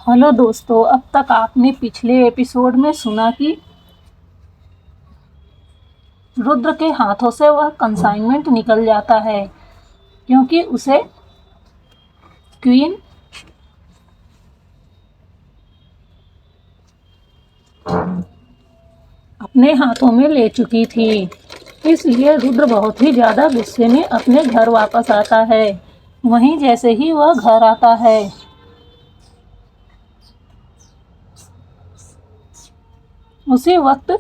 Hello दोस्तों, अब तक आपने पिछले एपिसोड में सुना कि रुद्र के हाथों से वह कंसाइनमेंट निकल जाता है क्योंकि उसे क्वीन अपने हाथों में ले चुकी थी। इसलिए रुद्र बहुत ही ज़्यादा गुस्से में अपने घर वापस आता है। वहीं जैसे ही वह घर आता है, उसी वक्त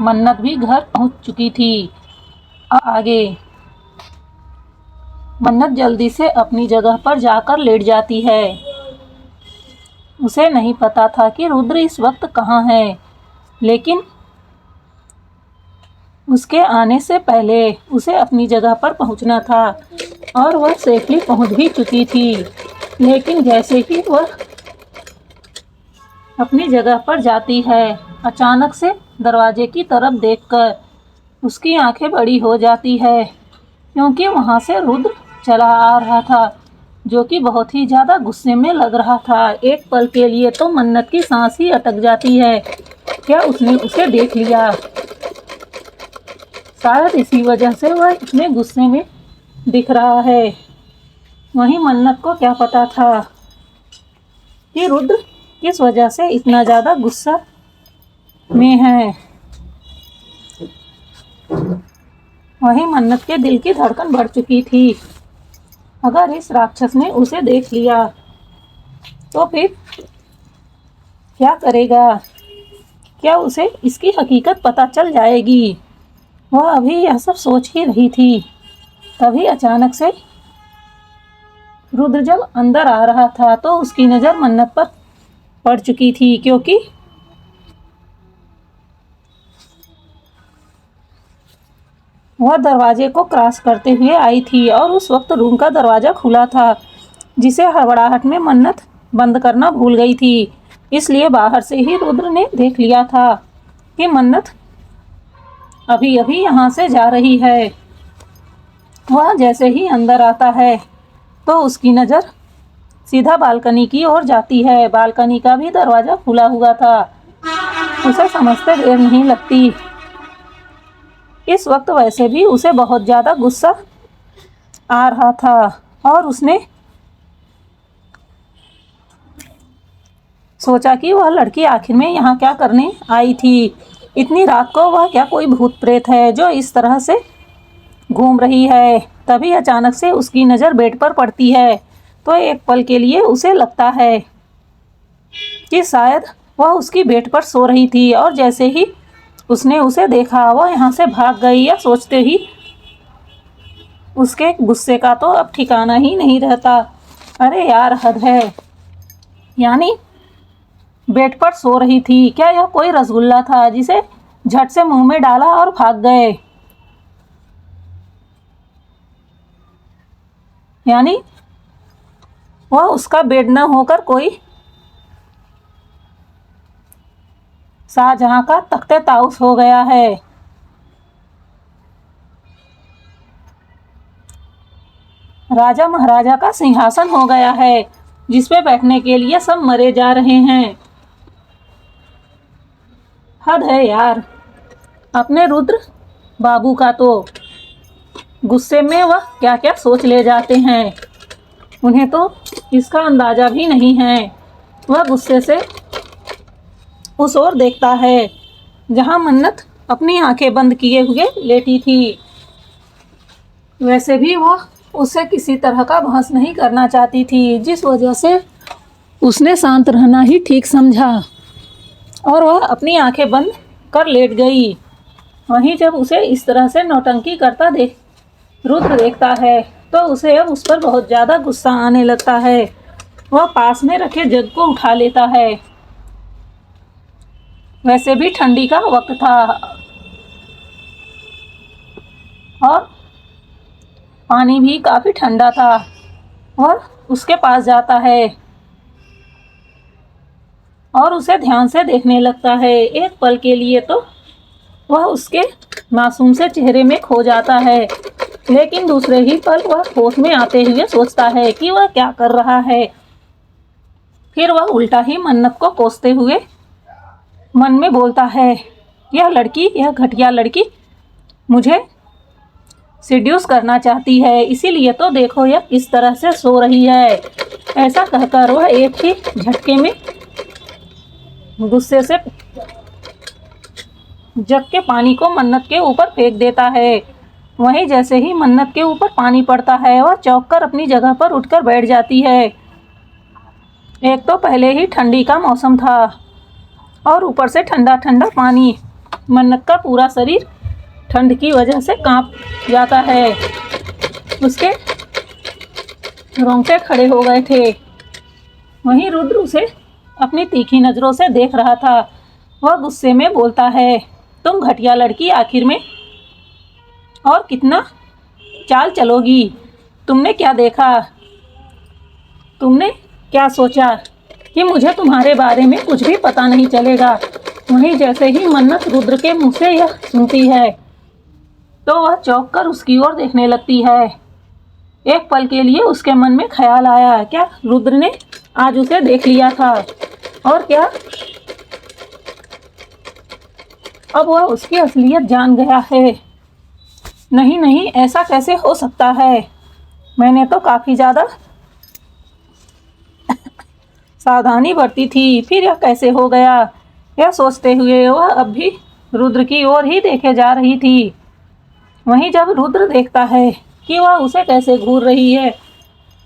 मन्नत भी घर पहुंच चुकी थी। आगे मन्नत जल्दी से अपनी जगह पर जाकर लेट जाती है। उसे नहीं पता था कि रुद्र इस वक्त कहाँ है, लेकिन उसके आने से पहले उसे अपनी जगह पर पहुंचना था और वह सेफली पहुंच भी चुकी थी। लेकिन जैसे ही वह अपनी जगह पर जाती है, अचानक से दरवाजे की तरफ देखकर उसकी आंखें बड़ी हो जाती है क्योंकि वहां से रुद्र चला आ रहा था, जो कि बहुत ही ज़्यादा गुस्से में लग रहा था। एक पल के लिए तो मन्नत की सांस ही अटक जाती है। क्या उसने उसे देख लिया? शायद इसी वजह से वह इतने गुस्से में दिख रहा है। वहीं मन्नत को क्या पता था कि रुद्र किस वजह से इतना ज़्यादा गुस्सा में है। वहीं मन्नत के दिल की धड़कन बढ़ चुकी थी। अगर इस राक्षस ने उसे देख लिया तो फिर क्या करेगा? क्या उसे इसकी हकीकत पता चल जाएगी? वह अभी यह सब सोच ही रही थी, तभी अचानक से रुद्र जब अंदर आ रहा था तो उसकी नज़र मन्नत पर पड़ चुकी थी, क्योंकि वह दरवाजे को क्रॉस करते हुए आई थी और उस वक्त रूम का दरवाज़ा खुला था, जिसे हड़बड़ाहट में मन्नत बंद करना भूल गई थी। इसलिए बाहर से ही रुद्र ने देख लिया था कि मन्नत अभी अभी यहाँ से जा रही है। वह जैसे ही अंदर आता है तो उसकी नज़र सीधा बालकनी की ओर जाती है। बालकनी का भी दरवाज़ा खुला हुआ था। उसे समझते देर नहीं लगती। इस वक्त वैसे भी उसे बहुत ज़्यादा गुस्सा आ रहा था और उसने सोचा कि वह लड़की आखिर में यहाँ क्या करने आई थी। इतनी रात को वह क्या कोई भूत प्रेत है जो इस तरह से घूम रही है? तभी अचानक से उसकी नज़र बेड पर पड़ती है तो एक पल के लिए उसे लगता है कि शायद वह उसकी बेड पर सो रही थी, और जैसे ही उसने उसे देखा वह यहाँ से भाग गई। या सोचते ही उसके गुस्से का तो अब ठिकाना ही नहीं रहता। अरे यार, हद है। यानी बेड पर सो रही थी? क्या यह कोई रसगुल्ला था जिसे झट से मुंह में डाला और भाग गए? यानी वह उसका बेड न होकर कोई शाहजहां का तख्ते ताउस हो गया है। राजा महाराजा का सिंहासन हो गया है जिस पे बैठने के लिए सब मरे जा रहे हैं। हद है यार। अपने रुद्र बाबू का तो गुस्से में वह क्या क्या सोच ले जाते हैं, उन्हें तो इसका अंदाजा भी नहीं है। वह गुस्से से उस ओर देखता है जहां मन्नत अपनी आंखें बंद किए हुए लेटी थी। वैसे भी वह उससे किसी तरह का बहस नहीं करना चाहती थी, जिस वजह से उसने शांत रहना ही ठीक समझा और वह अपनी आंखें बंद कर लेट गई। वहीं जब उसे इस तरह से नौटंकी करता रुद्र देखता है तो उसे अब उस पर बहुत ज़्यादा गुस्सा आने लगता है। वह पास में रखे जग को उठा लेता है। वैसे भी ठंडी का वक्त था और पानी भी काफ़ी ठंडा था। वह उसके पास जाता है और उसे ध्यान से देखने लगता है। एक पल के लिए तो वह उसके मासूम से चेहरे में खो जाता है, लेकिन दूसरे ही पल वह होश में आते हुए सोचता है कि वह क्या कर रहा है। फिर वह उल्टा ही मन्नत को कोसते हुए मन में बोलता है, यह घटिया लड़की मुझे सेड्यूस करना चाहती है, इसीलिए तो देखो यह किस तरह से सो रही है। ऐसा कहकर वह एक ही झटके में गुस्से से जग के पानी को मन्नत के ऊपर फेंक देता है। वहीं जैसे ही मन्नत के ऊपर पानी पड़ता है वह चौंक कर अपनी जगह पर उठकर बैठ जाती है। एक तो पहले ही ठंडी का मौसम था और ऊपर से ठंडा ठंडा पानी। मन्नत का पूरा शरीर ठंड की वजह से कांप जाता है। उसके रोंगटे खड़े हो गए थे। वहीं रुद्र उसे अपनी तीखी नज़रों से देख रहा था। वह गुस्से में बोलता है, तुम घटिया लड़की आखिर में और कितना चाल चलोगी? तुमने क्या देखा? तुमने क्या सोचा कि मुझे तुम्हारे बारे में कुछ भी पता नहीं चलेगा? वहीं जैसे ही मन्नत रुद्र के मुंह से यह सुनती है तो वह चौंक कर उसकी ओर देखने लगती है। एक पल के लिए उसके मन में ख्याल आया, क्या रुद्र ने आज उसे देख लिया था और क्या अब वह उसकी असलियत जान गया है? नहीं नहीं, ऐसा कैसे हो सकता है? मैंने तो काफ़ी ज़्यादा सावधानी बरती थी, फिर यह कैसे हो गया? यह सोचते हुए वह अब भी रुद्र की ओर ही देखे जा रही थी। वहीं जब रुद्र देखता है कि वह उसे कैसे घूर रही है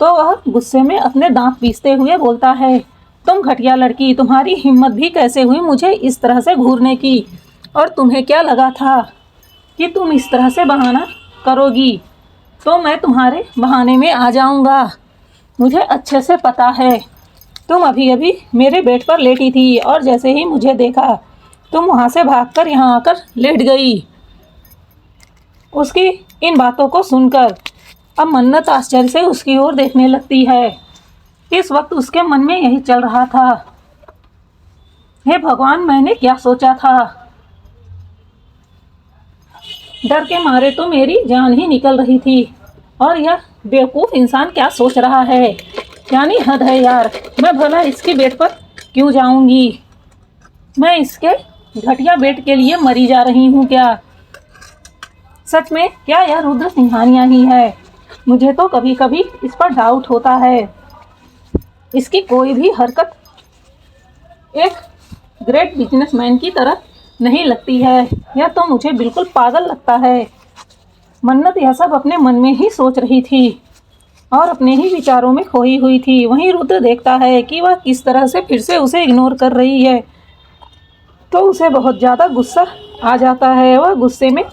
तो वह गुस्से में अपने दांत पीसते हुए बोलता है, तुम घटिया लड़की, तुम्हारी हिम्मत भी कैसे हुई मुझे इस तरह से घूरने की? और तुम्हें क्या लगा था कि तुम इस तरह से बहाना करोगी तो मैं तुम्हारे बहाने में आ जाऊंगा? मुझे अच्छे से पता है तुम अभी अभी मेरे बेड पर लेटी थी और जैसे ही मुझे देखा तुम वहाँ से भागकर यहाँ आकर लेट गई। उसकी इन बातों को सुनकर अब मन्नत आश्चर्य से उसकी ओर देखने लगती है। इस वक्त उसके मन में यही चल रहा था, हे भगवान, मैंने क्या सोचा था? डर के मारे तो मेरी जान ही निकल रही थी और यह बेवकूफ़ इंसान क्या सोच रहा है? यानी हद है यार, मैं भला इसके बेड पर क्यों जाऊंगी? मैं इसके घटिया बेड के लिए मरी जा रही हूँ क्या? सच में क्या यह रुद्र सिंघानिया ही है? मुझे तो कभी कभी इस पर डाउट होता है। इसकी कोई भी हरकत एक ग्रेट बिजनेसमैन की तरह नहीं लगती है। यह तो मुझे बिल्कुल पागल लगता है। मन्नत यह सब अपने मन में ही सोच रही थी और अपने ही विचारों में खोई हुई थी। वहीं रुद्र देखता है कि वह किस तरह से फिर से उसे इग्नोर कर रही है तो उसे बहुत ज़्यादा गुस्सा आ जाता है। वह गुस्से में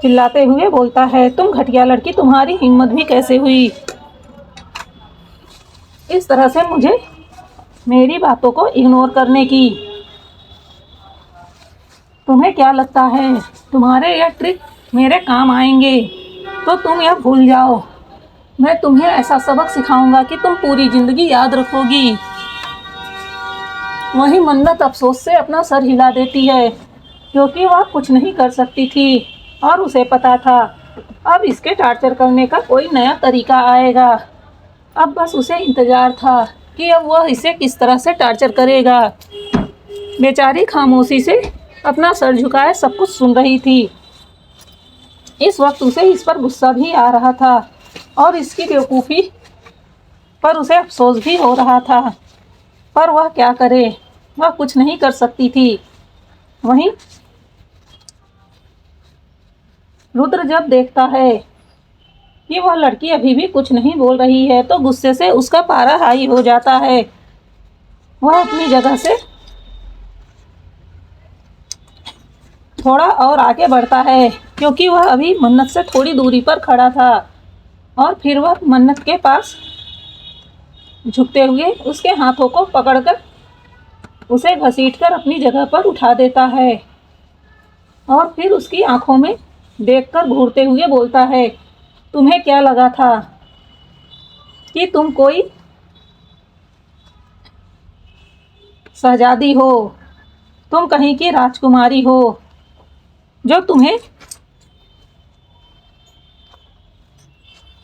चिल्लाते हुए बोलता है, तुम घटिया लड़की, तुम्हारी हिम्मत भी कैसे हुई इस तरह से मुझे मेरी बातों को इग्नोर करने की? तुम्हें क्या लगता है तुम्हारे यह ट्रिक मेरे काम आएंगे? तो तुम यह भूल जाओ, मैं तुम्हें ऐसा सबक सिखाऊंगा कि तुम पूरी ज़िंदगी याद रखोगी। वहीं मन्नत अफसोस से अपना सर हिला देती है क्योंकि वह कुछ नहीं कर सकती थी और उसे पता था अब इसके टार्चर करने का कोई नया तरीका आएगा। अब बस उसे इंतज़ार था कि अब वह इसे किस तरह से टार्चर करेगा। बेचारी खामोशी से अपना सर झुकाए सब कुछ सुन रही थी। इस वक्त उसे इस पर गुस्सा भी आ रहा था और इसकी बेवकूफ़ी पर उसे अफसोस भी हो रहा था, पर वह क्या करे? वह कुछ नहीं कर सकती थी। वहीं रुद्र जब देखता है कि वह लड़की अभी भी कुछ नहीं बोल रही है तो गुस्से से उसका पारा हाई हो जाता है। वह अपनी जगह से थोड़ा और आगे बढ़ता है क्योंकि वह अभी मन्नत से थोड़ी दूरी पर खड़ा था और फिर वह मन्नत के पास झुकते हुए उसके हाथों को पकड़कर उसे घसीटकर अपनी जगह पर उठा देता है और फिर उसकी आंखों में देखकर घूरते हुए बोलता है, तुम्हें क्या लगा था कि तुम कोई शहजादी हो? तुम कहीं की राजकुमारी हो जो तुम्हें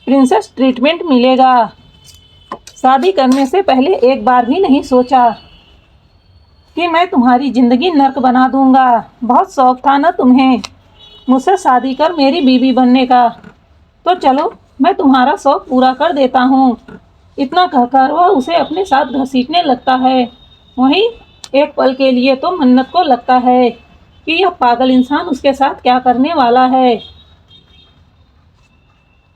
प्रिंसेस ट्रीटमेंट मिलेगा? शादी करने से पहले एक बार भी नहीं सोचा कि मैं तुम्हारी जिंदगी नर्क बना दूंगा। बहुत शौक था ना तुम्हें मुझसे शादी कर मेरी बीवी बनने का, तो चलो मैं तुम्हारा शौक पूरा कर देता हूँ। इतना कहकर वह उसे अपने साथ घसीटने लगता है। वहीं एक पल के लिए तो मन्नत को लगता है कि यह पागल इंसान उसके साथ क्या करने वाला है।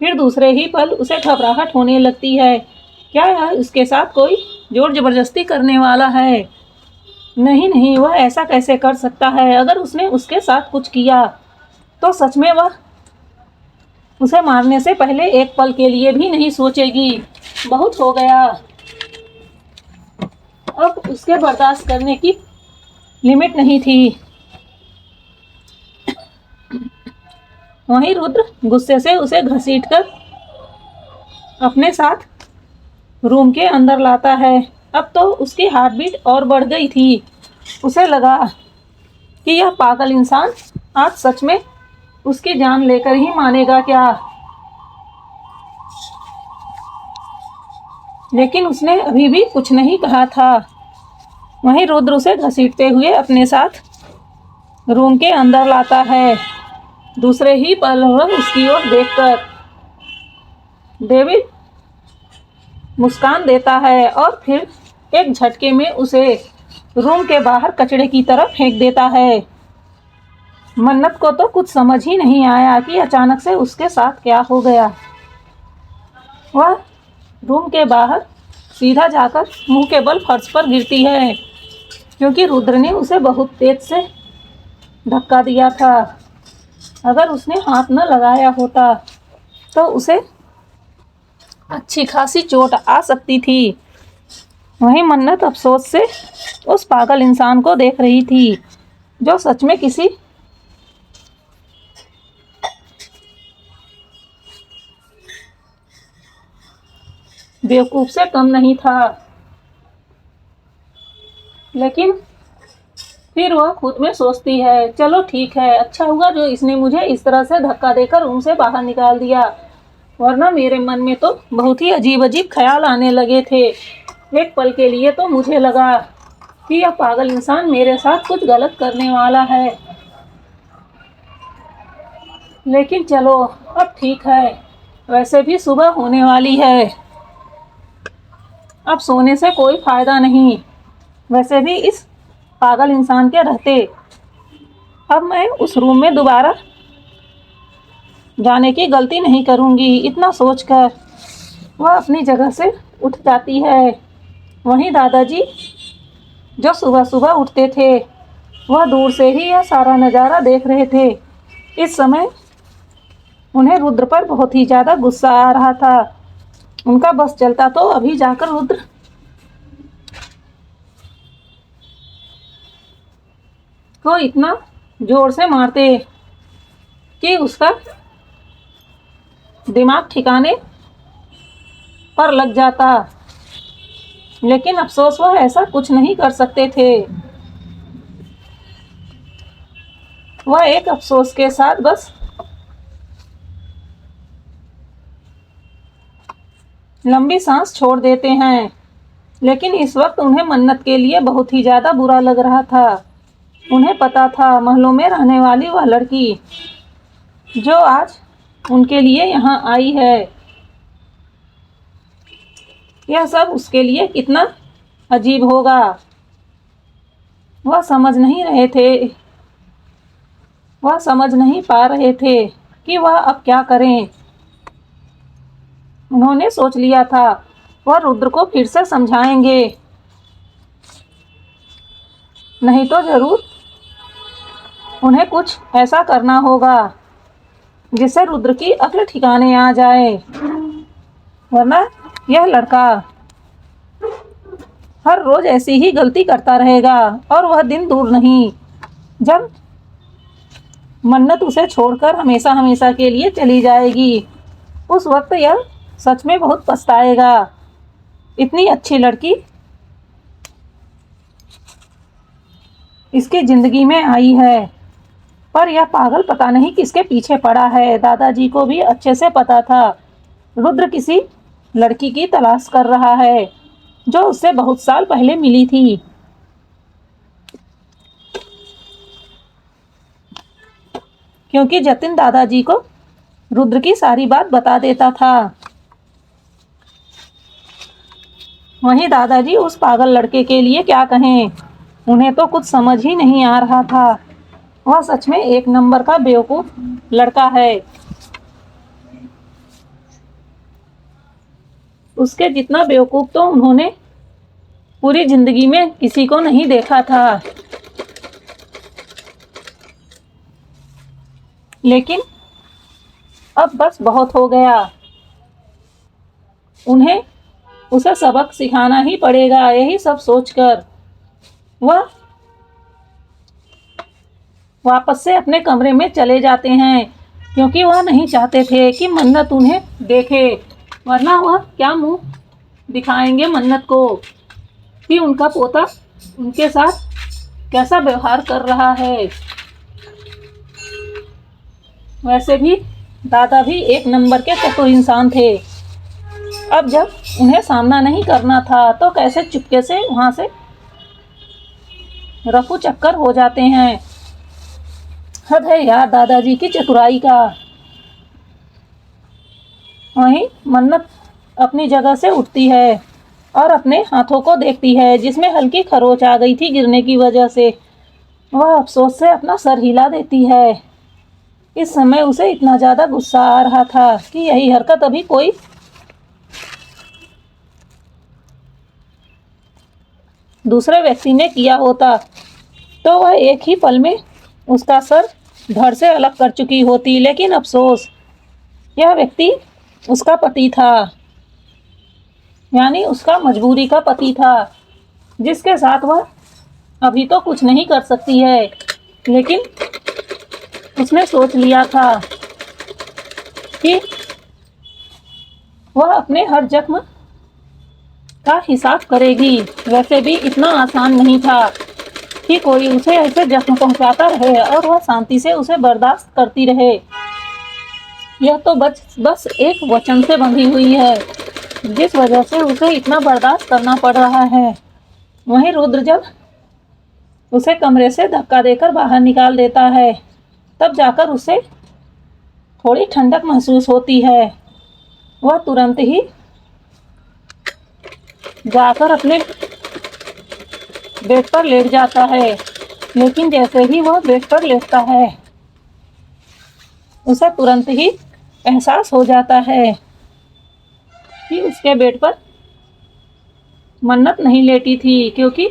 फिर दूसरे ही पल उसे घबराहट होने लगती है। क्या यह उसके साथ कोई जोर जबरदस्ती करने वाला है? नहीं नहीं, वह ऐसा कैसे कर सकता है? अगर उसने उसके साथ कुछ किया तो सच में वह उसे मारने से पहले एक पल के लिए भी नहीं सोचेगी। बहुत हो गया, अब उसके बर्दाश्त करने की लिमिट नहीं थी। वहीं रुद्र गुस्से से उसे घसीटकर अपने साथ रूम के अंदर लाता है। अब तो उसकी हार्ट बीट और बढ़ गई थी। उसे लगा कि यह पागल इंसान आज सच में उसकी जान लेकर ही मानेगा क्या। लेकिन उसने अभी भी कुछ नहीं कहा था। वहीं रुद्र उसे घसीटते हुए अपने साथ रूम के अंदर लाता है। दूसरे ही पल वह उसकी ओर देखकर डेविड मुस्कान देता है और फिर एक झटके में उसे रूम के बाहर कचड़े की तरफ फेंक देता है। मन्नत को तो कुछ समझ ही नहीं आया कि अचानक से उसके साथ क्या हो गया। वह रूम के बाहर सीधा जाकर मुंह के बल फर्श पर गिरती है, क्योंकि रुद्र ने उसे बहुत तेज से धक्का दिया था। अगर उसने हाथ न लगाया होता तो उसे अच्छी खासी चोट आ सकती थी। वहीं मन्नत अफसोस से उस पागल इंसान को देख रही थी, जो सच में किसी बेवकूफ से कम नहीं था। लेकिन फिर वह खुद में सोचती है, चलो ठीक है, अच्छा हुआ जो इसने मुझे इस तरह से धक्का देकर रूम से बाहर निकाल दिया, वरना मेरे मन में तो बहुत ही अजीब अजीब ख्याल आने लगे थे। एक पल के लिए तो मुझे लगा कि यह पागल इंसान मेरे साथ कुछ गलत करने वाला है। लेकिन चलो अब ठीक है, वैसे भी सुबह होने वाली है, अब सोने से कोई फायदा नहीं। वैसे भी इस पागल इंसान के रहते अब मैं उस रूम में दोबारा जाने की गलती नहीं करूंगी। इतना सोचकर वह अपनी जगह से उठ जाती है। वहीं दादाजी जो सुबह सुबह उठते थे, वह दूर से ही यह सारा नज़ारा देख रहे थे। इस समय उन्हें रुद्र पर बहुत ही ज़्यादा गुस्सा आ रहा था। उनका बस चलता तो अभी जाकर रुद्र को इतना जोर से मारते कि उसका दिमाग ठिकाने पर लग जाता। लेकिन अफसोस वह ऐसा कुछ नहीं कर सकते थे। वह एक अफसोस के साथ बस लंबी सांस छोड़ देते हैं। लेकिन इस वक्त उन्हें मन्नत के लिए बहुत ही ज़्यादा बुरा लग रहा था। उन्हें पता था महलों में रहने वाली वह लड़की जो आज उनके लिए यहाँ आई है, यह सब उसके लिए कितना अजीब होगा। वह समझ नहीं पा रहे थे कि वह अब क्या करें। उन्होंने सोच लिया था वह रुद्र को फिर से समझाएंगे, नहीं तो जरूर उन्हें कुछ ऐसा करना होगा जिससे रुद्र की अक्ल ठिकाने आ जाए, वरना यह लड़का हर रोज ऐसी ही गलती करता रहेगा। और वह दिन दूर नहीं जब मन्नत उसे छोड़कर हमेशा हमेशा के लिए चली जाएगी। उस वक्त यह सच में बहुत पछताएगा। इतनी अच्छी लड़की इसकी जिंदगी में आई है, पर यह पागल पता नहीं किसके पीछे पड़ा है। दादाजी को भी अच्छे से पता था रुद्र किसी लड़की की तलाश कर रहा है जो उससे बहुत साल पहले मिली थी। क्योंकि जतिन दादाजी को रुद्र की सारी बात बता देता था। वहीं दादाजी उस पागल लड़के के लिए क्या कहें, उन्हें तो कुछ समझ ही नहीं आ रहा था। वह सच में एक नंबर का बेवकूफ लड़का है। उसके जितना बेवकूफ तो उन्होंने पूरी जिंदगी में किसी को नहीं देखा था। लेकिन अब बस बहुत हो गया। उन्हें उसे सबक सिखाना ही पड़ेगा। यही सब सोचकर वह वापस से अपने कमरे में चले जाते हैं, क्योंकि वह नहीं चाहते थे कि मन्नत उन्हें देखे, वरना वह क्या मुंह दिखाएंगे मन्नत को कि उनका पोता उनके साथ कैसा व्यवहार कर रहा है। वैसे भी दादा भी एक नंबर के चतुर इंसान थे। अब जब उन्हें सामना नहीं करना था तो कैसे चुपके से वहां से रफू चक्कर हो जाते हैं। हद है यार दादाजी की चतुराई का। वहीं मन्नत अपनी जगह से उठती है और अपने हाथों को देखती है जिसमें हल्की खरोच आ गई थी गिरने की वजह से। वह अफसोस से अपना सर हिला देती है। इस समय उसे इतना ज़्यादा गुस्सा आ रहा था कि यही हरकत अभी कोई दूसरे व्यक्ति ने किया होता तो वह एक ही पल में उसका सर धड़ से अलग कर चुकी होती। लेकिन अफसोस, यह व्यक्ति उसका पति था, यानी उसका मजबूरी का पति था, जिसके साथ वह अभी तो कुछ नहीं कर सकती है। लेकिन उसने सोच लिया था कि वह अपने हर जख्म का हिसाब करेगी। वैसे भी इतना आसान नहीं था कि कोई उसे ऐसे जख्म पहुंचाता रहे और वह शांति से उसे बर्दाश्त करती रहे। यह तो बस एक वचन से बंधी हुई है, जिस वजह से उसे इतना बर्दाश्त करना पड़ रहा है। वहीं रुद्र जब उसे कमरे से धक्का देकर बाहर निकाल देता है, तब जाकर उसे थोड़ी ठंडक महसूस होती है। वह तुरंत ही जाकर अपने बेड पर लेट जाता है। लेकिन जैसे ही वह बेड पर लेटता है, उसे तुरंत ही एहसास हो जाता है कि उसके बेड पर मन्नत नहीं लेटी थी, क्योंकि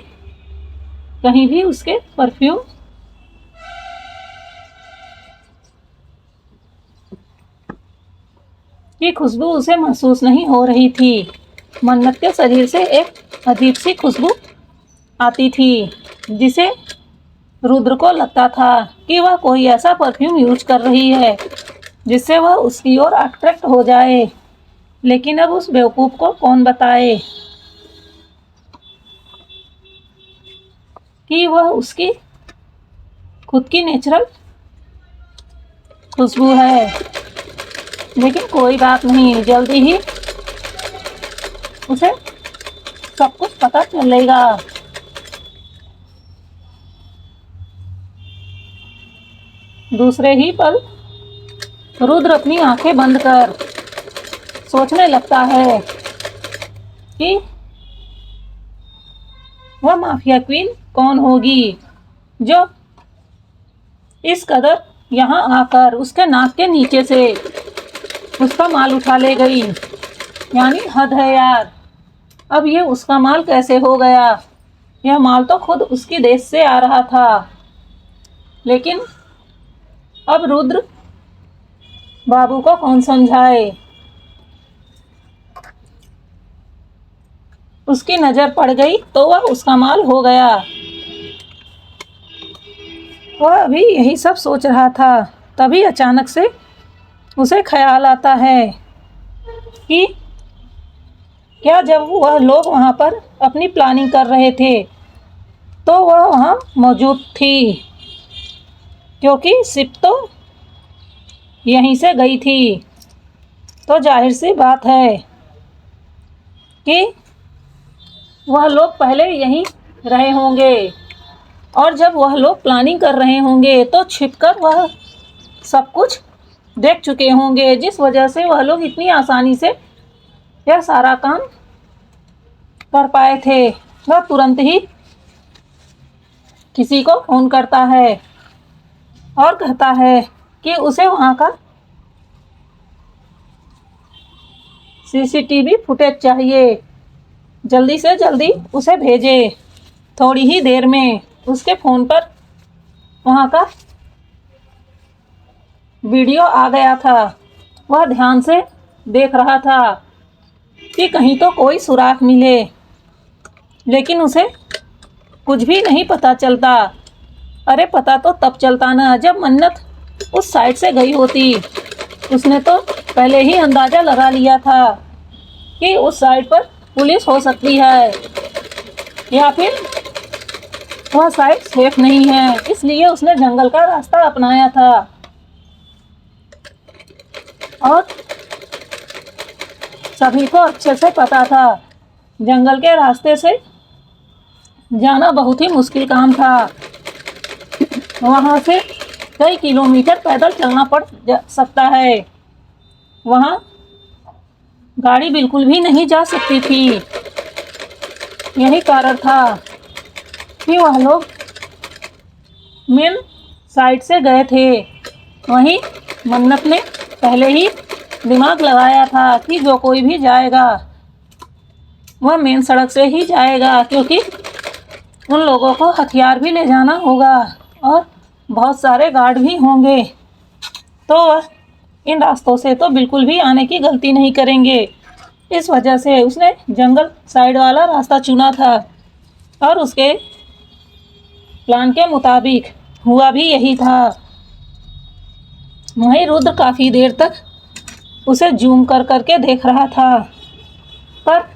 कहीं भी उसके परफ्यूम की खुशबू उसे महसूस नहीं हो रही थी। मन्नत के शरीर से एक अजीब सी खुशबू आती थी, जिसे रुद्र को लगता था कि वह कोई ऐसा परफ्यूम यूज कर रही है जिससे वह उसकी ओर अट्रैक्ट हो जाए। लेकिन अब उस बेवकूफ को कौन बताए कि वह उसकी खुद की नेचुरल खुशबू है। लेकिन कोई बात नहीं, जल्दी ही उसे सब कुछ पता चलेगा। दूसरे ही पल रुद्र अपनी आंखें बंद कर सोचने लगता है कि वह माफिया क्वीन कौन होगी जो इस कदर यहाँ आकर उसके नाक के नीचे से उसका माल उठा ले गई। यानी हद है यार, अब ये उसका माल कैसे हो गया? यह माल तो खुद उसकी देश से आ रहा था। लेकिन अब रुद्र बाबू को कौन समझाए? उसकी नजर पड़ गई तो वह उसका माल हो गया। वह अभी यही सब सोच रहा था, तभी अचानक से उसे ख्याल आता है कि क्या जब वह लोग वहाँ पर अपनी प्लानिंग कर रहे थे तो वह वहाँ मौजूद थी, क्योंकि शिप तो यहीं से गई थी। तो जाहिर सी बात है कि वह लोग पहले यहीं रहे होंगे और जब वह लोग प्लानिंग कर रहे होंगे तो छिपकर वह सब कुछ देख चुके होंगे, जिस वजह से वह लोग इतनी आसानी से यह सारा काम कर पाए थे। वह तुरंत ही किसी को फोन करता है और कहता है कि उसे वहां का सीसीटीवी फुटेज चाहिए, जल्दी से जल्दी उसे भेजे। थोड़ी ही देर में उसके फ़ोन पर वहाँ का वीडियो आ गया था। वह ध्यान से देख रहा था कि कहीं तो कोई सुराग मिले, लेकिन उसे कुछ भी नहीं पता चलता। अरे पता तो तब चलता ना जब मन्नत उस साइड से गई होती। उसने तो पहले ही अंदाज़ा लगा लिया था कि उस साइड पर पुलिस हो सकती है या फिर वह साइड सेफ नहीं है, इसलिए उसने जंगल का रास्ता अपनाया था। और सभी को अच्छे से पता था जंगल के रास्ते से जाना बहुत ही मुश्किल काम था। वहाँ से कई किलोमीटर पैदल चलना पड़ सकता है। वहाँ गाड़ी बिल्कुल भी नहीं जा सकती थी। यही कारण था कि वह लोग मेन साइड से गए थे। वहीं मन्नत ने पहले ही दिमाग लगाया था कि जो कोई भी जाएगा वह मेन सड़क से ही जाएगा, क्योंकि उन लोगों को हथियार भी ले जाना होगा और बहुत सारे गार्ड भी होंगे, तो वह इन रास्तों से तो बिल्कुल भी आने की गलती नहीं करेंगे। इस वजह से उसने जंगल साइड वाला रास्ता चुना था और उसके प्लान के मुताबिक हुआ भी यही था। वहीं रुद्र काफ़ी देर तक उसे जूम कर करके देख रहा था, पर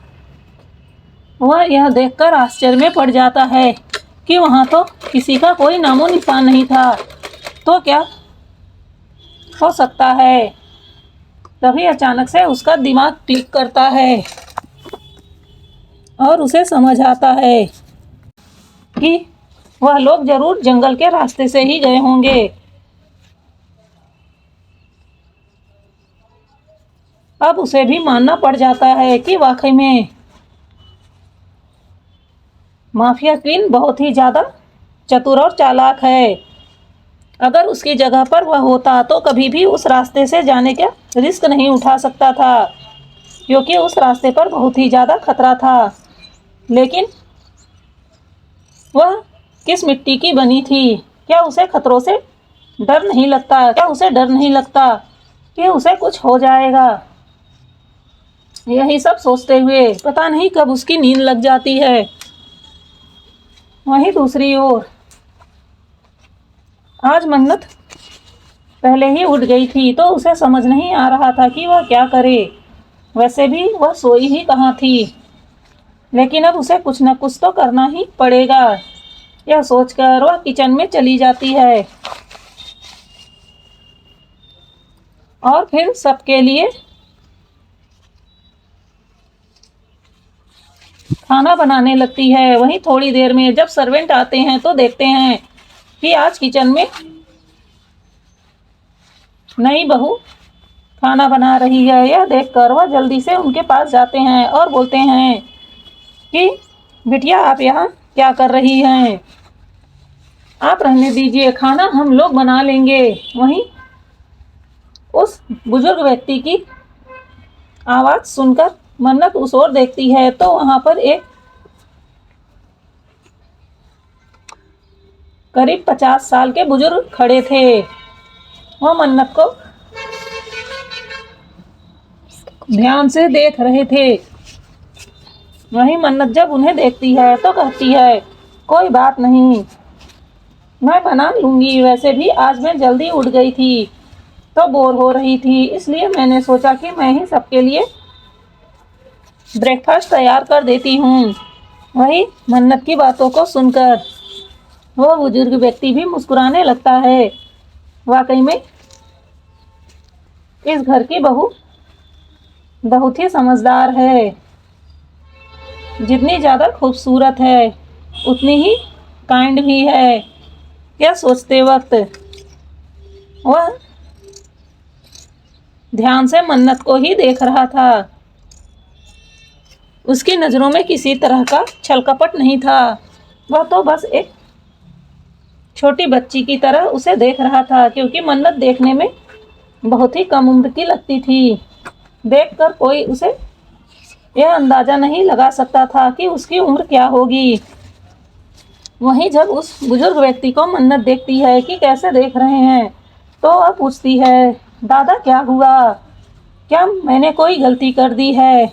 वह यह देखकर आश्चर्य में पड़ जाता है कि वहाँ तो किसी का कोई नामो निशान नहीं था। तो क्या हो सकता है? तभी अचानक से उसका दिमाग क्लिक करता है और उसे समझ आता है कि वह लोग जरूर जंगल के रास्ते से ही गए होंगे। अब उसे भी मानना पड़ जाता है कि वाकई में माफिया क्वीन बहुत ही ज़्यादा चतुर और चालाक है। अगर उसकी जगह पर वह होता तो कभी भी उस रास्ते से जाने का रिस्क नहीं उठा सकता था, क्योंकि उस रास्ते पर बहुत ही ज़्यादा खतरा था। लेकिन वह किस मिट्टी की बनी थी? क्या उसे खतरों से डर नहीं लगता? क्या उसे डर नहीं लगता कि उसे कुछ हो जाएगा? यही सब सोचते हुए पता नहीं कब उसकी नींद लग जाती है। वहीं दूसरी ओर आज मन्नत पहले ही उठ गई थी, तो उसे समझ नहीं आ रहा था कि वह क्या करे। वैसे भी वह सोई ही कहाँ थी, लेकिन अब उसे कुछ न कुछ तो करना ही पड़ेगा। यह सोचकर वह किचन में चली जाती है और फिर सबके लिए खाना बनाने लगती है। वहीं थोड़ी देर में जब सर्वेंट आते हैं तो देखते हैं कि आज किचन में नई बहू खाना बना रही है। यह देखकर वह जल्दी से उनके पास जाते हैं और बोलते हैं कि बिटिया आप यहाँ क्या कर रही हैं? आप रहने दीजिए, खाना हम लोग बना लेंगे। वहीं उस बुजुर्ग व्यक्ति की आवाज़ सुनकर मन्नत उस ओर देखती है तो वहाँ पर एक करीब 50 साल के बुजुर्ग खड़े थे। वह मन्नत को ध्यान से देख रहे थे। वहीं मन्नत जब उन्हें देखती है तो कहती है, कोई बात नहीं, मैं बना लूँगी। वैसे भी आज मैं जल्दी उठ गई थी तो बोर हो रही थी, इसलिए मैंने सोचा कि मैं ही सबके लिए ब्रेकफास्ट तैयार कर देती हूँ। वही मन्नत की बातों को सुनकर वो बुजुर्ग व्यक्ति भी मुस्कुराने लगता है। वाकई में इस घर की बहू बहुत ही समझदार है। जितनी ज़्यादा खूबसूरत है उतनी ही काइंड भी है। यह सोचते वक्त वह ध्यान से मन्नत को ही देख रहा था। उसकी नज़रों में किसी तरह का छल कपट नहीं था। वह तो बस एक छोटी बच्ची की तरह उसे देख रहा था, क्योंकि मन्नत देखने में बहुत ही कम उम्र की लगती थी। देखकर कोई उसे यह अंदाजा नहीं लगा सकता था कि उसकी उम्र क्या होगी। वहीं जब उस बुजुर्ग व्यक्ति को मन्नत देखती है कि कैसे देख रहे हैं, तो वह पूछती है, दादा क्या हुआ, क्या मैंने कोई गलती कर दी है?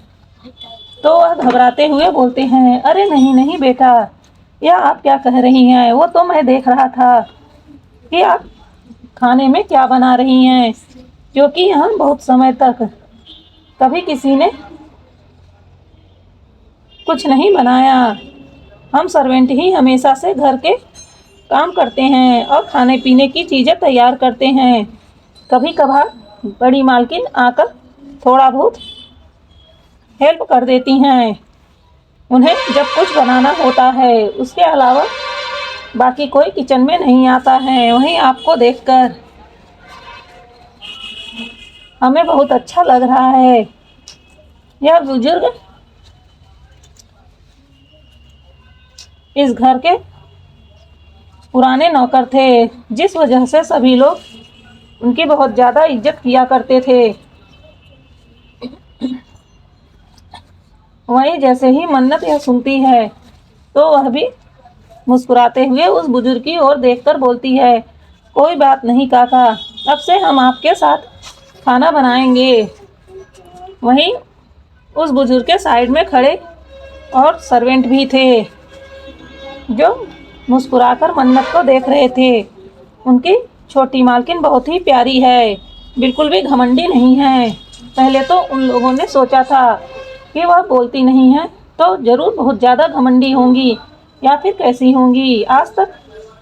तो वह घबराते हुए बोलते हैं, अरे नहीं नहीं बेटा, यह आप क्या कह रही हैं? वो तो मैं देख रहा था कि आप खाने में क्या बना रही हैं, क्योंकि यहाँ बहुत समय तक कभी किसी ने कुछ नहीं बनाया। हम सर्वेंट ही हमेशा से घर के काम करते हैं और खाने पीने की चीज़ें तैयार करते हैं। कभी कभार बड़ी मालकिन आकर थोड़ा बहुत हेल्प कर देती हैं उन्हें जब कुछ बनाना होता है। उसके अलावा बाकी कोई किचन में नहीं आता है। वहीं आपको देखकर हमें बहुत अच्छा लग रहा है। यह बुजुर्ग इस घर के पुराने नौकर थे, जिस वजह से सभी लोग उनकी बहुत ज़्यादा इज्जत किया करते थे। वहीं जैसे ही मन्नत यह सुनती है, तो वह भी मुस्कुराते हुए उस बुजुर्ग की ओर देखकर बोलती है, कोई बात नहीं काका, अब से हम आपके साथ खाना बनाएंगे। वहीं उस बुजुर्ग के साइड में खड़े और सर्वेंट भी थे, जो मुस्कुराकर मन्नत को देख रहे थे। उनकी छोटी मालकिन बहुत ही प्यारी है, बिल्कुल भी घमंडी नहीं है। पहले तो उन लोगों ने सोचा था कि वह बोलती नहीं है तो ज़रूर बहुत ज़्यादा घमंडी होंगी या फिर कैसी होंगी। आज तक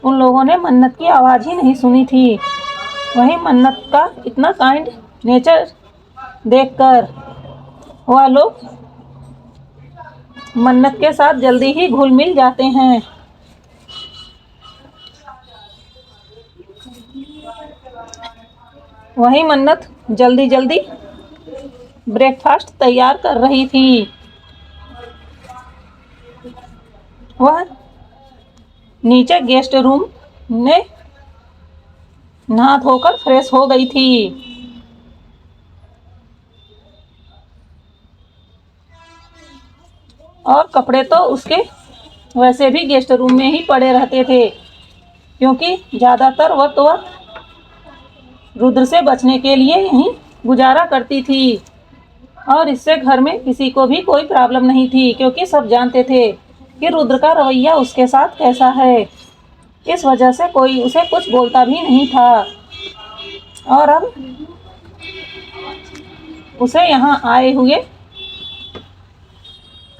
उन लोगों ने मन्नत की आवाज़ ही नहीं सुनी थी। वहीं मन्नत का इतना काइंड नेचर देखकर वह लोग मन्नत के साथ जल्दी ही घुल मिल जाते हैं। वहीं मन्नत जल्दी जल्दी ब्रेकफास्ट तैयार कर रही थी। वह नीचे गेस्ट रूम में नहा धोकर फ्रेश हो गई थी और कपड़े तो उसके वैसे भी गेस्ट रूम में ही पड़े रहते थे, क्योंकि ज़्यादातर वह रुद्र से बचने के लिए यहीं गुजारा करती थी। और इससे घर में किसी को भी कोई प्रॉब्लम नहीं थी, क्योंकि सब जानते थे कि रुद्र का रवैया उसके साथ कैसा है। इस वजह से कोई उसे कुछ बोलता भी नहीं था। और अब उसे यहाँ आए हुए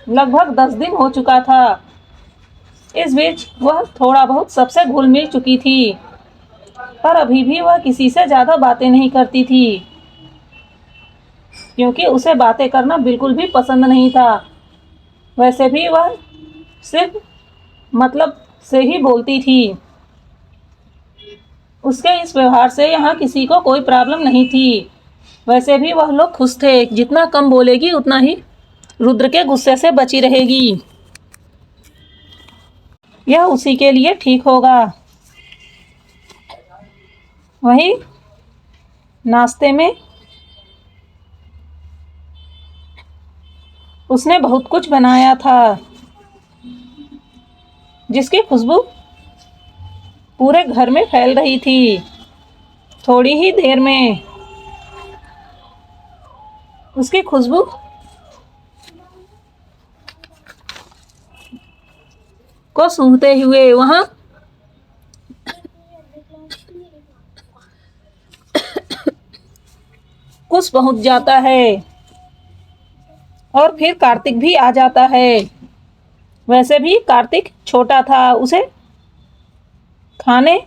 लगभग 10 दिन हो चुका था। इस बीच वह थोड़ा बहुत सबसे घुल मिल चुकी थी, पर अभी भी वह किसी से ज़्यादा बातें नहीं करती थी, क्योंकि उसे बातें करना बिल्कुल भी पसंद नहीं था। वैसे भी वह सिर्फ मतलब से ही बोलती थी। उसके इस व्यवहार से यहाँ किसी को कोई प्रॉब्लम नहीं थी। वैसे भी वह लोग खुश थे, जितना कम बोलेगी उतना ही रुद्र के गुस्से से बची रहेगी। यह उसी के लिए ठीक होगा। वहीं नाश्ते में उसने बहुत कुछ बनाया था, जिसकी खुशबू पूरे घर में फैल रही थी। थोड़ी ही देर में उसकी खुशबू को सूंघते हुए वहां कुछ पहुंच जाता है और फिर कार्तिक भी आ जाता है। वैसे भी कार्तिक छोटा था, उसे खाने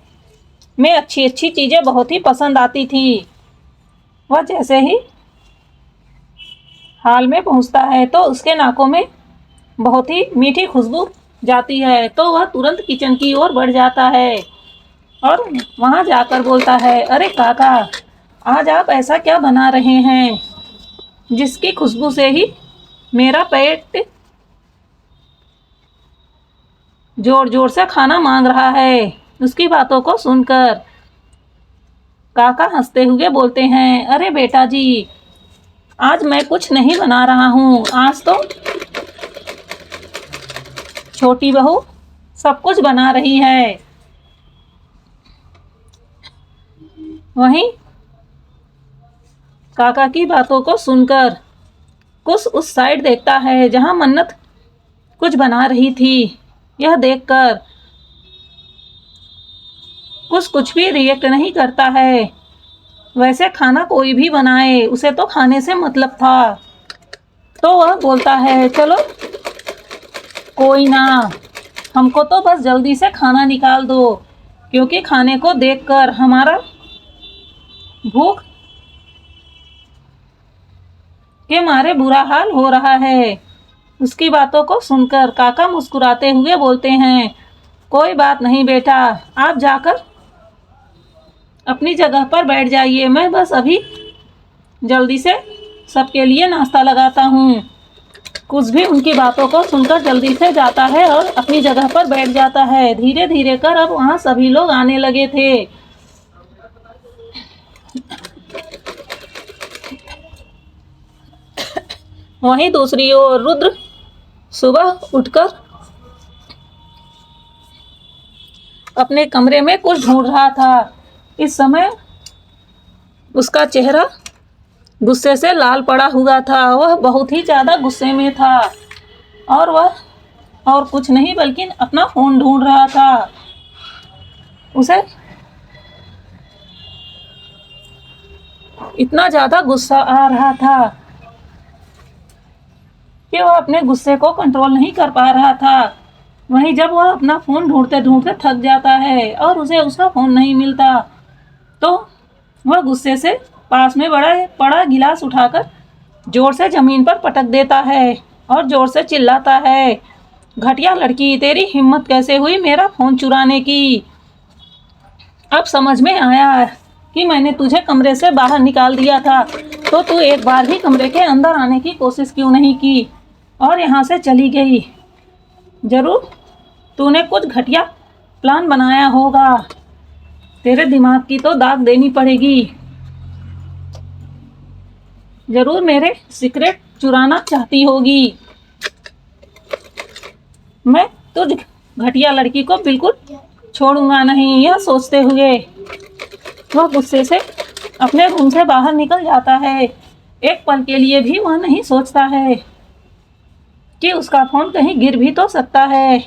में अच्छी अच्छी चीज़ें बहुत ही पसंद आती थी। वह जैसे ही हाल में पहुंचता है तो उसके नाकों में बहुत ही मीठी खुशबू जाती है तो वह तुरंत किचन की ओर बढ़ जाता है और वहां जाकर बोलता है, अरे काका, आज आप ऐसा क्या बना रहे हैं जिसकी खुशबू से ही मेरा पेट जोर जोर से खाना मांग रहा है। उसकी बातों को सुनकर काका हंसते हुए बोलते हैं, अरे बेटा जी, आज मैं कुछ नहीं बना रहा हूँ, आज तो छोटी बहू सब कुछ बना रही है। वहीं काका की बातों को सुनकर कुछ उस साइड देखता है जहां मन्नत कुछ बना रही थी। यह देखकर कुछ भी रिएक्ट नहीं करता है। वैसे खाना कोई भी बनाए, उसे तो खाने से मतलब था। तो वह बोलता है, चलो कोई ना, हमको तो बस जल्दी से खाना निकाल दो, क्योंकि खाने को देखकर हमारा भूख के मारे बुरा हाल हो रहा है। उसकी बातों को सुनकर काका मुस्कुराते हुए बोलते हैं, कोई बात नहीं बेटा, आप जाकर अपनी जगह पर बैठ जाइए, मैं बस अभी जल्दी से सबके लिए नाश्ता लगाता हूँ। कुछ भी उनकी बातों को सुनकर जल्दी से जाता है और अपनी जगह पर बैठ जाता है। धीरे धीरे कर अब वहाँ सभी लोग आने लगे थे। वहीं दूसरी ओर रुद्र सुबह उठकर अपने कमरे में कुछ ढूंढ रहा था। इस समय उसका चेहरा गुस्से से लाल पड़ा हुआ था। वह बहुत ही ज़्यादा गुस्से में था और वह और कुछ नहीं बल्कि अपना फ़ोन ढूंढ रहा था। उसे इतना ज़्यादा गुस्सा आ रहा था कि वह अपने गुस्से को कंट्रोल नहीं कर पा रहा था। वहीं जब वह अपना फ़ोन ढूंढते ढूंढते थक जाता है और उसे उसका फ़ोन नहीं मिलता, तो वह गुस्से से पास में बड़ा गिलास उठाकर जोर से ज़मीन पर पटक देता है और जोर से चिल्लाता है, घटिया लड़की, तेरी हिम्मत कैसे हुई मेरा फ़ोन चुराने की। अब समझ में आया कि मैंने तुझे कमरे से बाहर निकाल दिया था, तो तू एक बार भी कमरे के अंदर आने की कोशिश क्यों नहीं की और यहाँ से चली गई। ज़रूर तूने कुछ घटिया प्लान बनाया होगा। तेरे दिमाग की तो दाग देनी पड़ेगी। ज़रूर मेरे सीक्रेट चुराना चाहती होगी। मैं तुझ घटिया लड़की को बिल्कुल छोड़ूंगा नहीं। यह सोचते हुए वह गुस्से से अपने रूम से बाहर निकल जाता है। एक पल के लिए भी वह नहीं सोचता है कि उसका फ़ोन कहीं गिर भी तो सकता है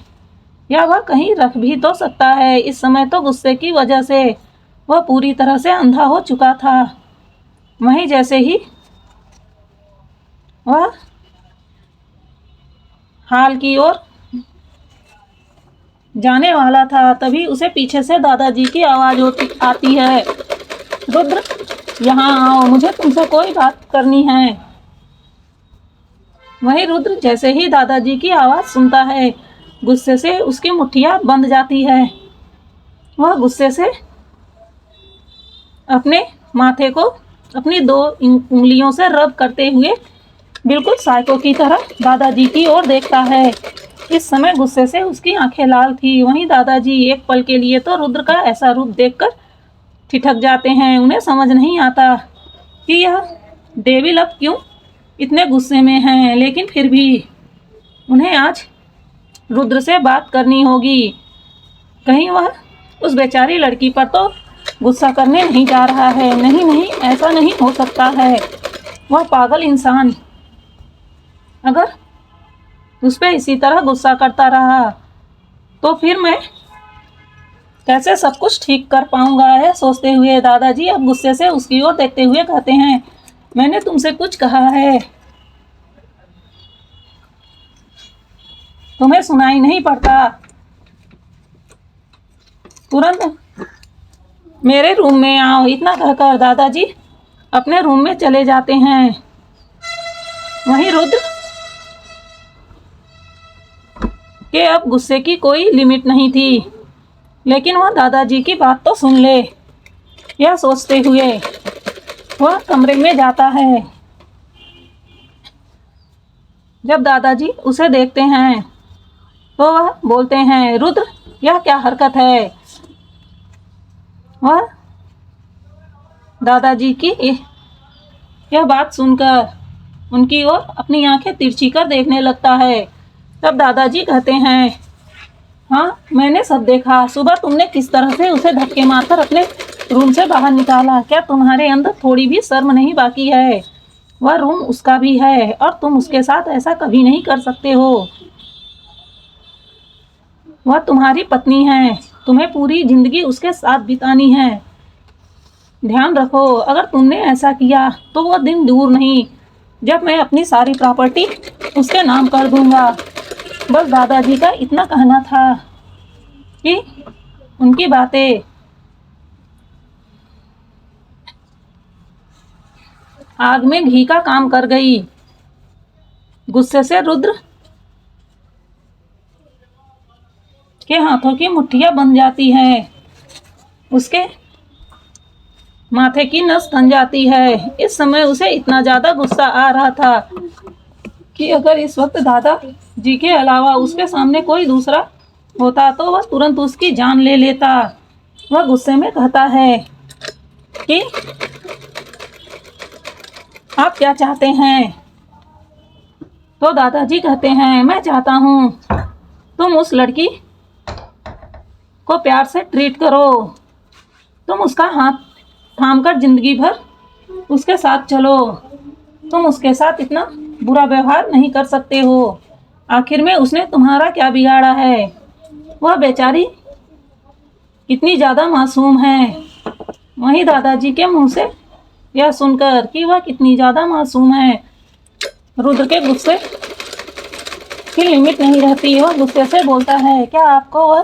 या वह कहीं रख भी तो सकता है। इस समय तो गुस्से की वजह से वह पूरी तरह से अंधा हो चुका था। वहीं जैसे ही वह हाल की ओर जाने वाला था, तभी उसे पीछे से दादाजी की आवाज़ आती है, रुद्र यहाँ आओ, मुझे तुमसे कोई बात करनी है। वहीं रुद्र जैसे ही दादाजी की आवाज़ सुनता है, गुस्से से उसकी मुट्ठियाँ बंध जाती है। वह गुस्से से अपने माथे को अपनी 2 उंगलियों से रब करते हुए बिल्कुल साइको की तरह दादाजी की ओर देखता है। इस समय गुस्से से उसकी आंखें लाल थी। वहीं दादाजी एक पल के लिए तो रुद्र का ऐसा रूप देखकर ठिठक जाते हैं। उन्हें समझ नहीं आता कि यह डेविल अब क्यों इतने गुस्से में हैं, लेकिन फिर भी उन्हें आज रुद्र से बात करनी होगी। कहीं वह उस बेचारी लड़की पर तो गुस्सा करने नहीं जा रहा है। नहीं नहीं, ऐसा नहीं हो सकता है। वह पागल इंसान अगर उस पर इसी तरह गुस्सा करता रहा तो फिर मैं कैसे सब कुछ ठीक कर पाऊंगा है सोचते हुए दादाजी अब गुस्से से उसकी ओर देखते हुए कहते हैं, मैंने तुमसे कुछ कहा है, तुम्हें सुनाई नहीं पड़ता। तुरंत मेरे रूम में आओ। इतना कहकर दादाजी अपने रूम में चले जाते हैं। वहीं रुद्र कि अब गुस्से की कोई लिमिट नहीं थी। लेकिन वह दादाजी की बात तो सुन ले, यह सोचते हुए वह कमरे में जाता है। जब दादाजी उसे देखते हैं तो वह बोलते हैं, रुद्र, यह क्या हरकत है? वह दादाजी की यह बात सुनकर उनकी ओर अपनी आंखें तिरछी कर देखने लगता है। तब दादाजी कहते हैं, हाँ, मैंने सब देखा। सुबह तुमने किस तरह से उसे धक्के मारकर अपने रूम से बाहर निकाला। क्या तुम्हारे अंदर थोड़ी भी शर्म नहीं बाकी है? वह रूम उसका भी है और तुम उसके साथ ऐसा कभी नहीं कर सकते हो। वह तुम्हारी पत्नी है, तुम्हें पूरी जिंदगी उसके साथ बितानी है। ध्यान रखो, अगर तुमने ऐसा किया तो वो दिन दूर नहीं जब मैं अपनी सारी प्रॉपर्टी उसके नाम कर दूंगा। बस दादाजी का इतना कहना था कि उनकी बातें आग में घी का काम कर गई। गुस्से से रुद्र के हाथों की मुट्ठियां बन जाती हैं, उसके माथे की नस तन जाती है। इस समय उसे इतना ज़्यादा गुस्सा आ रहा था कि अगर इस वक्त दादा जी के अलावा उसके सामने कोई दूसरा होता तो वह तुरंत उसकी जान ले लेता। वह गुस्से में कहता है कि आप क्या चाहते हैं? तो दादाजी कहते हैं, मैं चाहता हूँ तुम उस लड़की को प्यार से ट्रीट करो। तुम उसका हाथ थामकर जिंदगी भर उसके साथ चलो। तुम उसके साथ इतना बुरा व्यवहार नहीं कर सकते हो। आखिर में उसने तुम्हारा क्या बिगाड़ा है? वह बेचारी कितनी ज़्यादा मासूम है। वहीं दादाजी के मुंह से यह सुनकर कि वह कितनी ज़्यादा मासूम है, रुद्र के गुस्से की लिमिट नहीं रहती। वह गुस्से से बोलता है, क्या आपको वह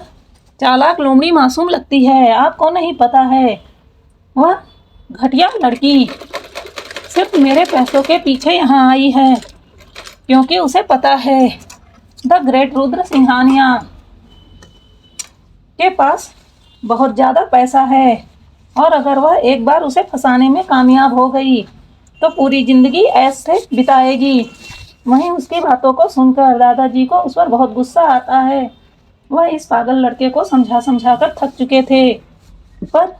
चालाक लोमड़ी मासूम लगती है? आपको नहीं पता है, वह घटिया लड़की सिर्फ मेरे पैसों के पीछे यहाँ आई है क्योंकि उसे पता है द ग्रेट रुद्र सिंघानिया के पास बहुत ज़्यादा पैसा है और अगर वह एक बार उसे फंसाने में कामयाब हो गई तो पूरी ज़िंदगी ऐसे बिताएगी। वहीं उसकी बातों को सुनकर दादाजी को उस पर बहुत गुस्सा आता है। वह इस पागल लड़के को समझा कर थक चुके थे, पर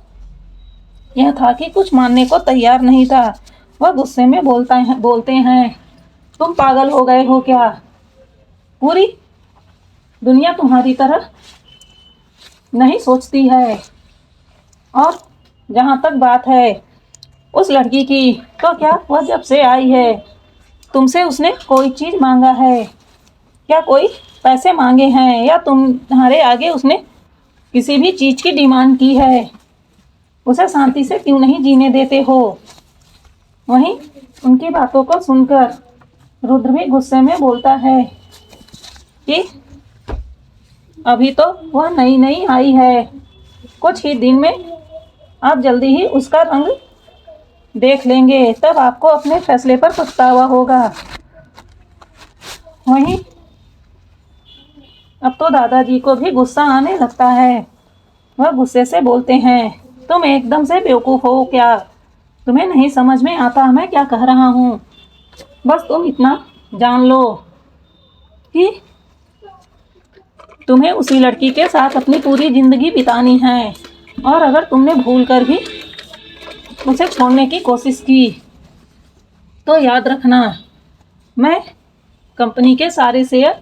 यह था कि कुछ मानने को तैयार नहीं था। वह गुस्से में बोलते हैं, तुम पागल हो गए हो क्या? पूरी दुनिया तुम्हारी तरह नहीं सोचती है। और जहाँ तक बात है उस लड़की की, तो क्या वह जब से आई है तुमसे उसने कोई चीज़ मांगा है? क्या कोई पैसे मांगे हैं या तुम्हारे आगे उसने किसी भी चीज़ की डिमांड की है? उसे शांति से क्यों नहीं जीने देते हो? वहीं उनकी बातों को सुनकर रुद्र भी गुस्से में बोलता है कि अभी तो वह नई आई है, कुछ ही दिन में आप जल्दी ही उसका रंग देख लेंगे, तब आपको अपने फैसले पर पछतावा होगा। वहीं अब तो दादाजी को भी गुस्सा आने लगता है। वह गुस्से से बोलते हैं, तुम एकदम से बेवकूफ़ हो क्या? तुम्हें नहीं समझ में आता मैं क्या कह रहा हूँ? बस तुम इतना जान लो कि तुम्हें उसी लड़की के साथ अपनी पूरी ज़िंदगी बितानी है और अगर तुमने भूल कर भी उसे छोड़ने की कोशिश की तो याद रखना, मैं कंपनी के सारे शेयर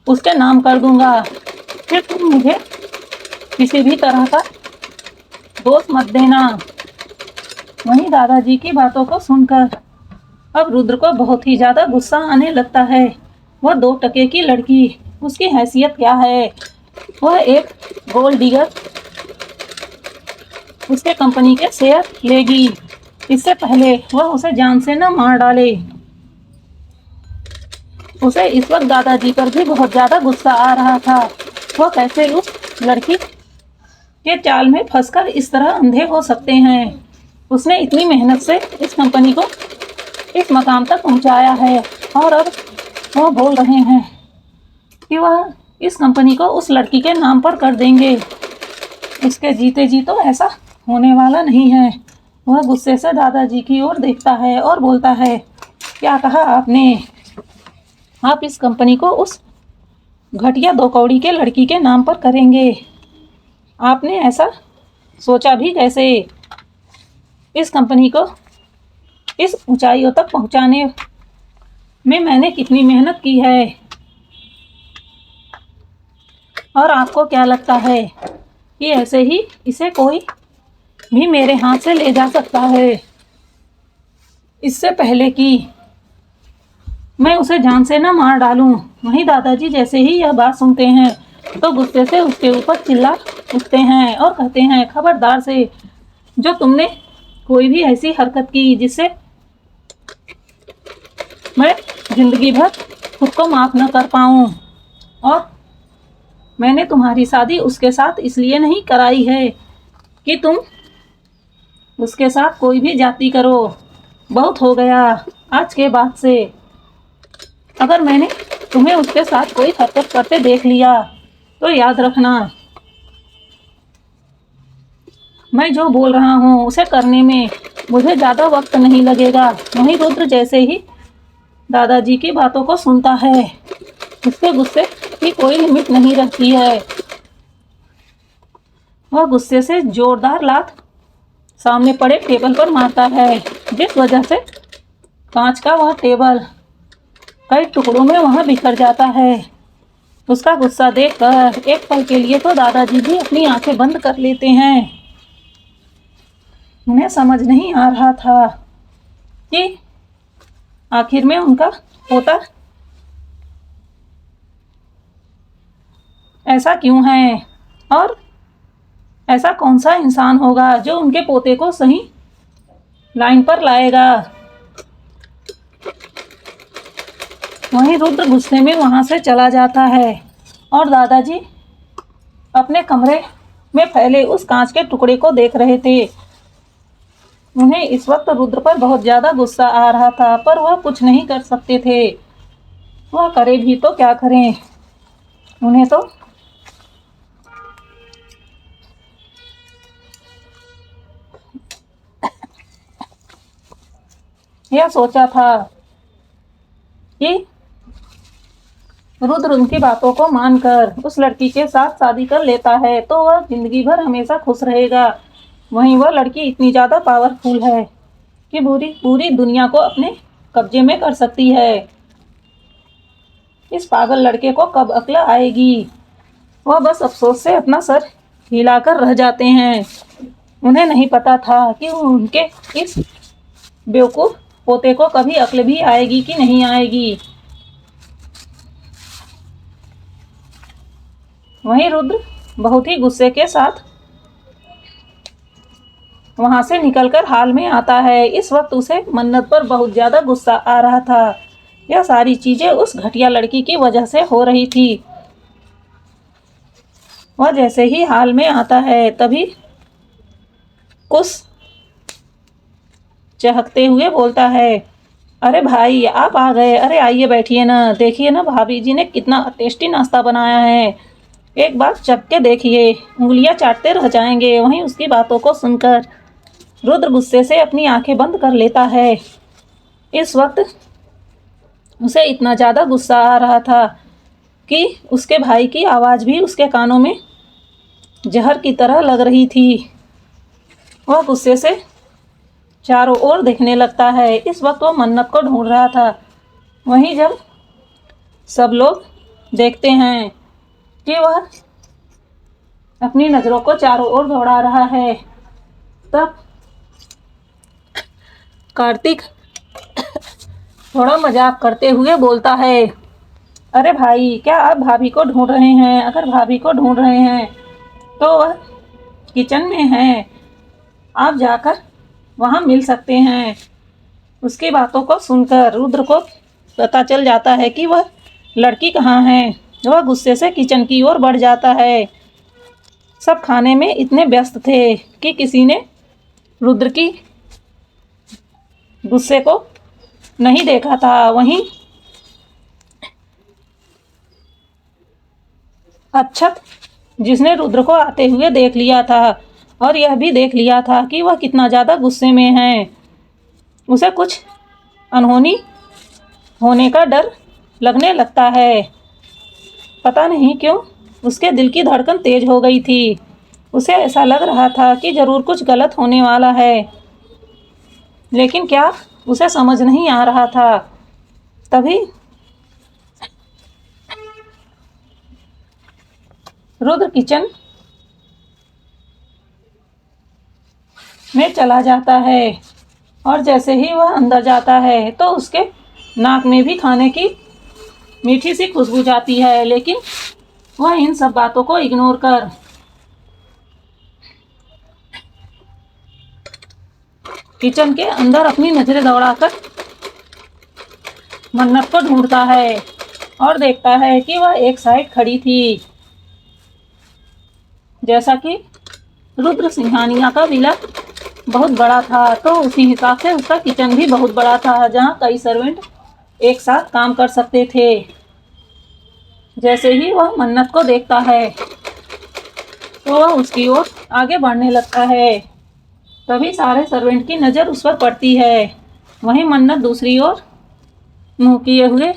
उसके नाम कर दूंगा। फिर तुम मुझे किसी भी तरह का दोष मत देना। वहीं दादाजी की बातों को सुनकर अब रुद्र को बहुत ही ज़्यादा गुस्सा आने लगता है। वह 2 टके की लड़की, उसकी हैसियत क्या है? वह एक गोल्ड डिगर उसके कंपनी के शेयर लेगी, इससे पहले वह उसे जान से न मार डाले। उसे इस वक्त दादाजी पर भी बहुत ज़्यादा गुस्सा आ रहा था। वह कैसे उस लड़की के चाल में फंसकर इस तरह अंधे हो सकते हैं? उसने इतनी मेहनत से इस कंपनी को इस मकाम तक पहुंचाया है और अब वह बोल रहे हैं कि वह इस कंपनी को उस लड़की के नाम पर कर देंगे। उसके जीते जी तो ऐसा होने वाला नहीं है। वह गुस्से से दादाजी की ओर देखता है और बोलता है, क्या कहा आपने? आप इस कंपनी को उस घटिया दो कौड़ी के लड़की के नाम पर करेंगे? आपने ऐसा सोचा भी कैसे? इस कंपनी को इस ऊंचाइयों तक पहुंचाने में मैंने कितनी मेहनत की है। और आपको क्या लगता है कि ऐसे ही इसे कोई भी मेरे हाथ से ले जा सकता है? इससे पहले कि मैं उसे जान से न मार डालूं। वहीं दादाजी जैसे ही यह बात सुनते हैं तो गुस्से से उसके ऊपर चिल्ला उठते हैं और कहते हैं, खबरदार से जो तुमने कोई भी ऐसी हरकत की जिससे मैं जिंदगी भर खुद को माफ न कर पाऊं। और मैंने तुम्हारी शादी उसके साथ इसलिए नहीं कराई है कि तुम उसके साथ कोई भी जाति करो। बहुत हो गया आज के बाद से। अगर मैंने तुम्हें उसके साथ कोई हरकत करते देख लिया तो याद रखना, मैं जो बोल रहा हूँ उसे करने में मुझे ज़्यादा वक्त नहीं लगेगा। वहीं रुद्र जैसे ही दादाजी की बातों को सुनता है, उसके गुस्से की कोई लिमिट नहीं रहती है। वह गुस्से से जोरदार लात सामने पड़े टेबल पर मारता है, जिस वजह से कांच का वह टेबल कई टुकड़ों में वहां बिखर जाता है। उसका गुस्सा देखकर एक पल के लिए तो दादाजी भी अपनी आंखें बंद कर लेते हैं। उन्हें समझ नहीं आ रहा था कि आखिर में उनका पोता ऐसा क्यों है और ऐसा कौन सा इंसान होगा जो उनके पोते को सही लाइन पर लाएगा। वहीं रुद्र गुस्से में वहां से चला जाता है और दादाजी अपने कमरे में फैले उस कांच के टुकड़े को देख रहे थे। उन्हें इस वक्त रुद्र पर बहुत ज्यादा गुस्सा आ रहा था, पर वह कुछ नहीं कर सकते थे। वह करे भी तो क्या करें? उन्हें तो यह सोचा था कि रुद्र उनकी बातों को मानकर उस लड़की के साथ शादी कर लेता है तो वह जिंदगी भर हमेशा खुश रहेगा। वहीं वह लड़की इतनी ज्यादा पावरफुल है कि पूरी पूरी दुनिया को अपने कब्जे में कर सकती है। इस पागल लड़के को कब अक्ल आएगी? वह बस अफसोस से अपना सर हिलाकर रह जाते हैं। उन्हें नहीं पता था कि उनके इस बेवकूफ पोते को कभी अक्ल भी आएगी कि नहीं आएगी। वहीं रुद्र बहुत ही गुस्से के साथ वहां से निकलकर हाल में आता है। इस वक्त उसे मन्नत पर बहुत ज्यादा गुस्सा आ रहा था। यह सारी चीजें उस घटिया लड़की की वजह से हो रही थी। वह जैसे ही हाल में आता है तभी कुछ चहकते हुए बोलता है, अरे भाई आप आ गए। अरे आइए बैठिए ना, देखिए ना भाभी जी ने कितना टेस्टी नाश्ता बनाया है। एक बार चख के देखिए, उंगलियां चाटते रह जाएंगे। वहीं उसकी बातों को सुनकर रुद्र गुस्से से अपनी आंखें बंद कर लेता है। इस वक्त उसे इतना ज़्यादा गुस्सा आ रहा था कि उसके भाई की आवाज़ भी उसके कानों में जहर की तरह लग रही थी। वह गुस्से से चारों ओर देखने लगता है। इस वक्त वो मन्नत को ढूंढ रहा था। वहीं जब सब लोग देखते हैं कि वह अपनी नज़रों को चारों ओर दौड़ा रहा है, तब कार्तिक थोड़ा मजाक करते हुए बोलता है, अरे भाई क्या आप भाभी को ढूंढ रहे हैं? अगर भाभी को ढूंढ रहे हैं तो वह किचन में है, आप जाकर वहां मिल सकते हैं। उसकी बातों को सुनकर रुद्र को पता चल जाता है कि वह लड़की कहाँ है। वह गुस्से से किचन की ओर बढ़ जाता है। सब खाने में इतने व्यस्त थे कि किसी ने रुद्र की गुस्से को नहीं देखा था। वहीं अच्छत, जिसने रुद्र को आते हुए देख लिया था और यह भी देख लिया था कि वह कितना ज़्यादा गुस्से में है। उसे कुछ अनहोनी होने का डर लगने लगता है। पता नहीं क्यों उसके दिल की धड़कन तेज हो गई थी। उसे ऐसा लग रहा था कि जरूर कुछ गलत होने वाला है, लेकिन क्या, उसे समझ नहीं आ रहा था। तभी रुद्र किचन में चला जाता है और जैसे ही वह अंदर जाता है तो उसके नाक में भी खाने की मीठी सी खुशबू जाती है, लेकिन वह इन सब बातों को इग्नोर कर किचन के अंदर अपनी नजरें दौड़ाकर मन्नत को ढूंढता है और देखता है कि वह एक साइड खड़ी थी। जैसा कि रुद्र सिंघानिया का विला बहुत बड़ा था, तो उसी हिसाब से उसका किचन भी बहुत बड़ा था, जहाँ कई सर्वेंट एक साथ काम कर सकते थे। जैसे ही वह मन्नत को देखता है तो वह उसकी ओर आगे बढ़ने लगता है। तभी सारे सर्वेंट की नज़र उस पर पड़ती है। वहीं मन्नत दूसरी ओर मुंह किए हुए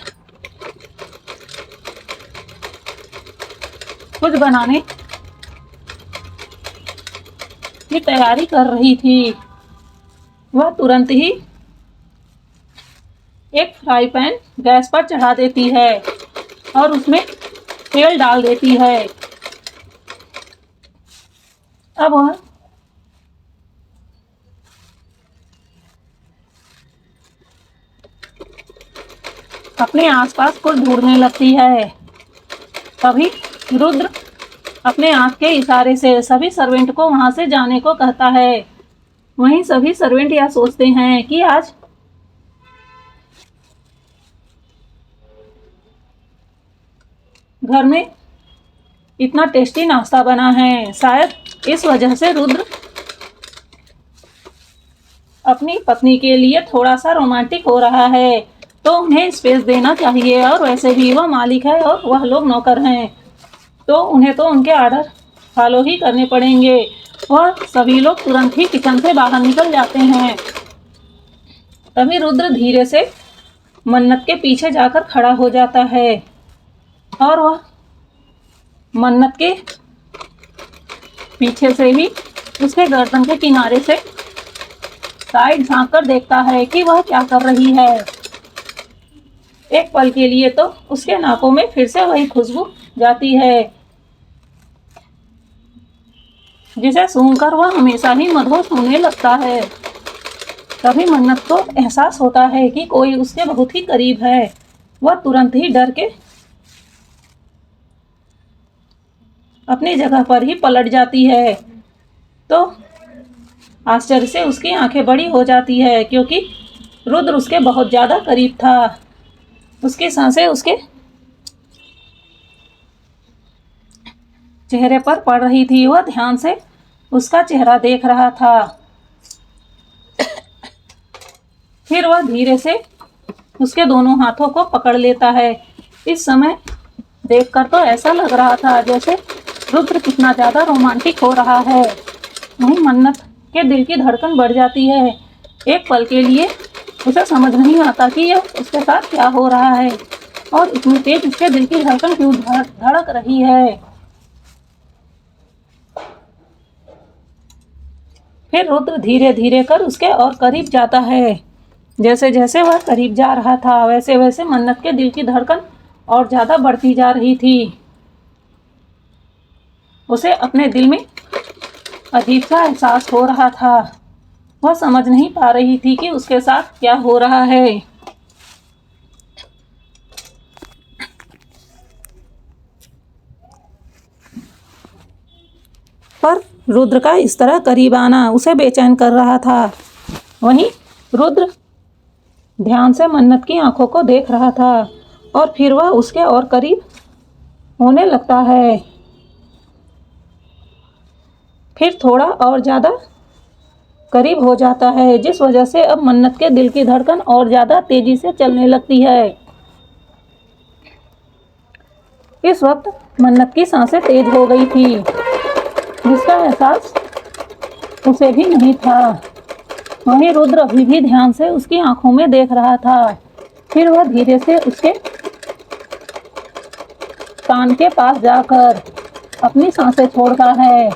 कुछ बनाने की तैयारी कर रही थी। वह तुरंत ही एक फ्राई पैन गैस पर चढ़ा देती है और उसमें तेल डाल देती है। अब वह अपने आसपास कुछ ढूंढने लगती है। तभी रुद्र अपने आंख के इशारे से सभी सर्वेंट को वहां से जाने को कहता है। वहीं सभी सर्वेंट यह सोचते हैं कि आज घर में इतना टेस्टी नाश्ता बना है, शायद इस वजह से रुद्र अपनी पत्नी के लिए थोड़ा सा रोमांटिक हो रहा है, तो उन्हें स्पेस देना चाहिए। और वैसे भी वह मालिक है और वह लोग नौकर हैं, तो उन्हें तो उनके ऑर्डर फॉलो ही करने पड़ेंगे। वह सभी लोग तुरंत ही किचन से बाहर निकल जाते हैं। तभी रुद्र धीरे से मन्नत के पीछे जाकर खड़ा हो जाता है और वह मन्नत के पीछे से ही उसके गर्दन के किनारे से साइड झांक कर देखता है कि वह क्या कर रही है। एक पल के लिए तो उसके नाकों में फिर से वही खुशबू जाती है, जिसे सूंघकर वह हमेशा ही मदहोश होने लगता है। तभी मन्नत को एहसास होता है कि कोई उसके बहुत ही करीब है। वह तुरंत ही डर के अपनी जगह पर ही पलट जाती है, तो आश्चर्य से उसकी आंखें बड़ी हो जाती है, क्योंकि रुद्र उसके बहुत ज़्यादा करीब था। उसकी सांसें उसके चेहरे पर पड़ रही थी। वह ध्यान से उसका चेहरा देख रहा था। फिर वह धीरे से उसके दोनों हाथों को पकड़ लेता है। इस समय देखकर तो ऐसा लग रहा था जैसे रुद्र कितना ज़्यादा रोमांटिक हो रहा है। वहीं मन्नत के दिल की धड़कन बढ़ जाती है। एक पल के लिए उसे समझ नहीं आता कि यह उसके साथ क्या हो रहा है और इतनी तेज उसके दिल की धड़कन क्यों धड़क रही है। फिर रुद्र धीरे धीरे कर उसके और करीब जाता है। जैसे जैसे वह करीब जा रहा था, वैसे वैसे मन्नत के दिल की धड़कन और ज़्यादा बढ़ती जा रही थी। उसे अपने दिल में अजीब सा एहसास हो रहा था। वह समझ नहीं पा रही थी कि उसके साथ क्या हो रहा है। पर रुद्र का इस तरह करीब आना उसे बेचैन कर रहा था। वहीं रुद्र ध्यान से मन्नत की आंखों को देख रहा था और फिर वह उसके और करीब होने लगता है। फिर थोड़ा और ज़्यादा करीब हो जाता है, जिस वजह से अब मन्नत के दिल की धड़कन और ज़्यादा तेजी से चलने लगती है। इस वक्त मन्नत की सांसें तेज हो गई थी, जिसका एहसास उसे भी नहीं था। वहीं रुद्र अभी भी ध्यान से उसकी आंखों में देख रहा था। फिर वह धीरे से उसके कान के पास जाकर अपनी सांसें छोड़ता है।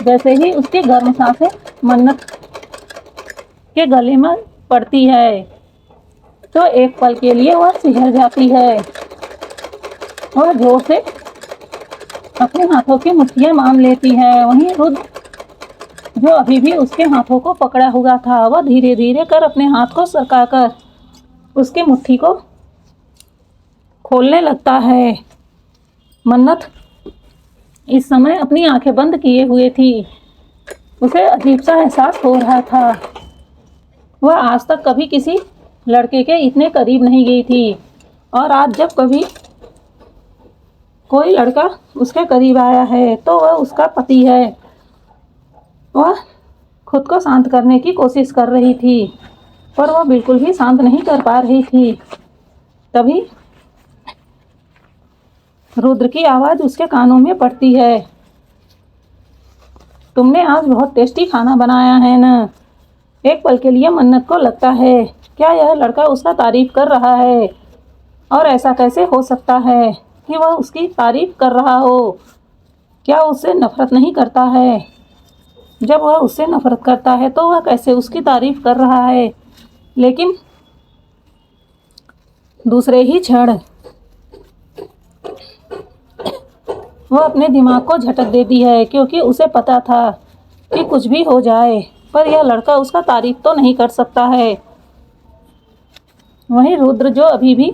जैसे ही उसकी गर्म सांसें मन्नत के गले में पड़ती है तो एक पल के लिए वह सिहर जाती है। वह जोर से अपने हाथों की मुट्ठियां मार लेती है। वहीं रुद्र, जो अभी भी उसके हाथों को पकड़ा हुआ था, वह धीरे धीरे कर अपने हाथ को सरकाकर उसकी मुट्ठी को खोलने लगता है। मन्नत इस समय अपनी आंखें बंद किए हुए थी। उसे अजीब सा एहसास हो रहा था। वह आज तक कभी किसी लड़के के इतने करीब नहीं गई थी, और आज जब कभी कोई लड़का उसके करीब आया है तो वह उसका पति है। वह खुद को शांत करने की कोशिश कर रही थी, पर वह बिल्कुल भी शांत नहीं कर पा रही थी। तभी रुद्र की आवाज़ उसके कानों में पड़ती है, तुमने आज बहुत टेस्टी खाना बनाया है न। एक पल के लिए मन्नत को लगता है, क्या यह लड़का उसका तारीफ कर रहा है? और ऐसा कैसे हो सकता है कि वह उसकी तारीफ कर रहा हो? क्या उससे नफरत नहीं करता है? जब वह उससे नफरत करता है तो वह कैसे उसकी तारीफ कर रहा है? लेकिन दूसरे ही क्षण वह अपने दिमाग को झटक देती है, क्योंकि उसे पता था कि कुछ भी हो जाए पर यह लड़का उसका तारीफ तो नहीं कर सकता है। वहीं रुद्र, जो अभी भी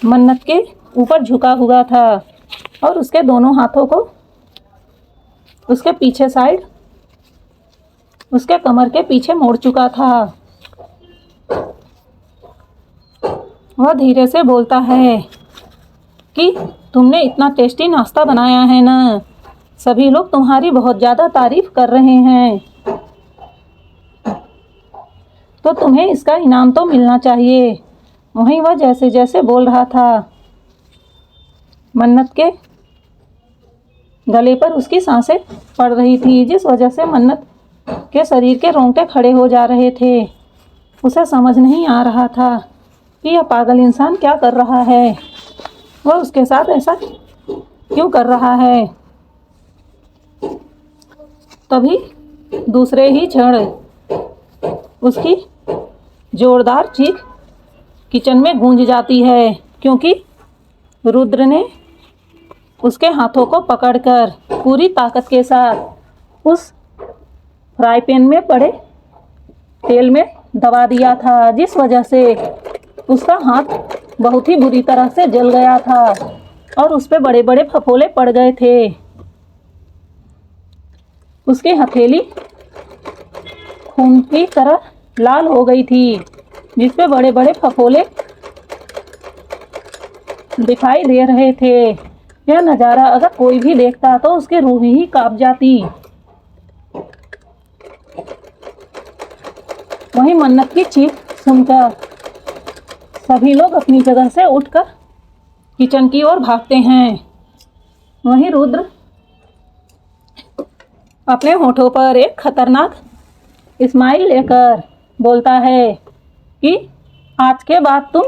मन्नत के ऊपर झुका हुआ था और उसके दोनों हाथों को उसके पीछे साइड उसके कमर के पीछे मोड़ चुका था, वह धीरे से बोलता है कि तुमने इतना टेस्टी नाश्ता बनाया है ना, सभी लोग तुम्हारी बहुत ज़्यादा तारीफ कर रहे हैं, तो तुम्हें इसका इनाम तो मिलना चाहिए। वहीं वह जैसे जैसे बोल रहा था, मन्नत के गले पर उसकी सांसें पड़ रही थी, जिस वजह से मन्नत के शरीर के रोंगटे खड़े हो जा रहे थे। उसे समझ नहीं आ रहा था कि यह पागल इंसान क्या कर रहा है, वह उसके साथ ऐसा क्यों कर रहा है। तभी दूसरे ही क्षण उसकी जोरदार चीख किचन में गूंज जाती है, क्योंकि रुद्र ने उसके हाथों को पकड़कर पूरी ताकत के साथ उस फ्राई पैन में पड़े तेल में दबा दिया था, जिस वजह से उसका हाथ बहुत ही बुरी तरह से जल गया था और उस पे बड़े बड़े फफोले पड़ गए थे। उसकी हथेली खून की तरह लाल हो गई थी, जिस पे बड़े बड़े फफोले दिखाई दे रहे थे। यह नज़ारा अगर कोई भी देखता तो उसकी रूह ही कांप जाती। वहीं मन्नत की चीख सुनकर सभी लोग अपनी जगह से उठकर किचन की ओर भागते हैं। वहीं रुद्र अपने होठों पर एक खतरनाक स्माइल लेकर बोलता है कि आज के बाद तुम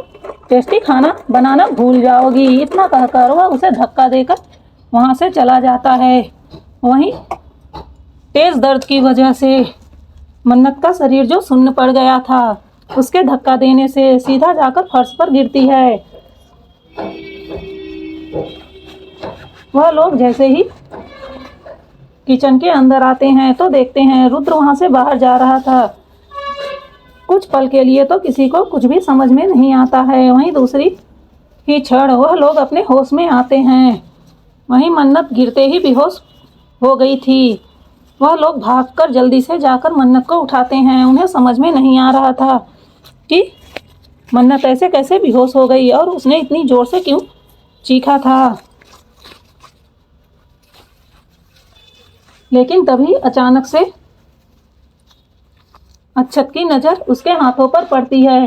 टेस्टी खाना बनाना भूल जाओगी। इतना कहकर वह उसे धक्का देकर वहाँ से चला जाता है। वहीं तेज़ दर्द की वजह से मन्नत का शरीर जो सुन्न पड़ गया था, उसके धक्का देने से सीधा जाकर फर्श पर गिरती है। वह लोग जैसे ही किचन के अंदर आते हैं तो देखते हैं रुद्र वहाँ से बाहर जा रहा था। कुछ पल के लिए तो किसी को कुछ भी समझ में नहीं आता है। वहीं दूसरी ही क्षण वह लोग अपने होश में आते हैं। वहीं मन्नत गिरते ही बेहोश हो गई थी। वह लोग भागकर जल्दी से जाकर मन्नत को उठाते हैं। उन्हें समझ में नहीं आ रहा था कि मन्नत ऐसे कैसे बेहोश हो गई और उसने इतनी ज़ोर से क्यों चीखा था। लेकिन तभी अचानक से अक्षत की नज़र उसके हाथों पर पड़ती है,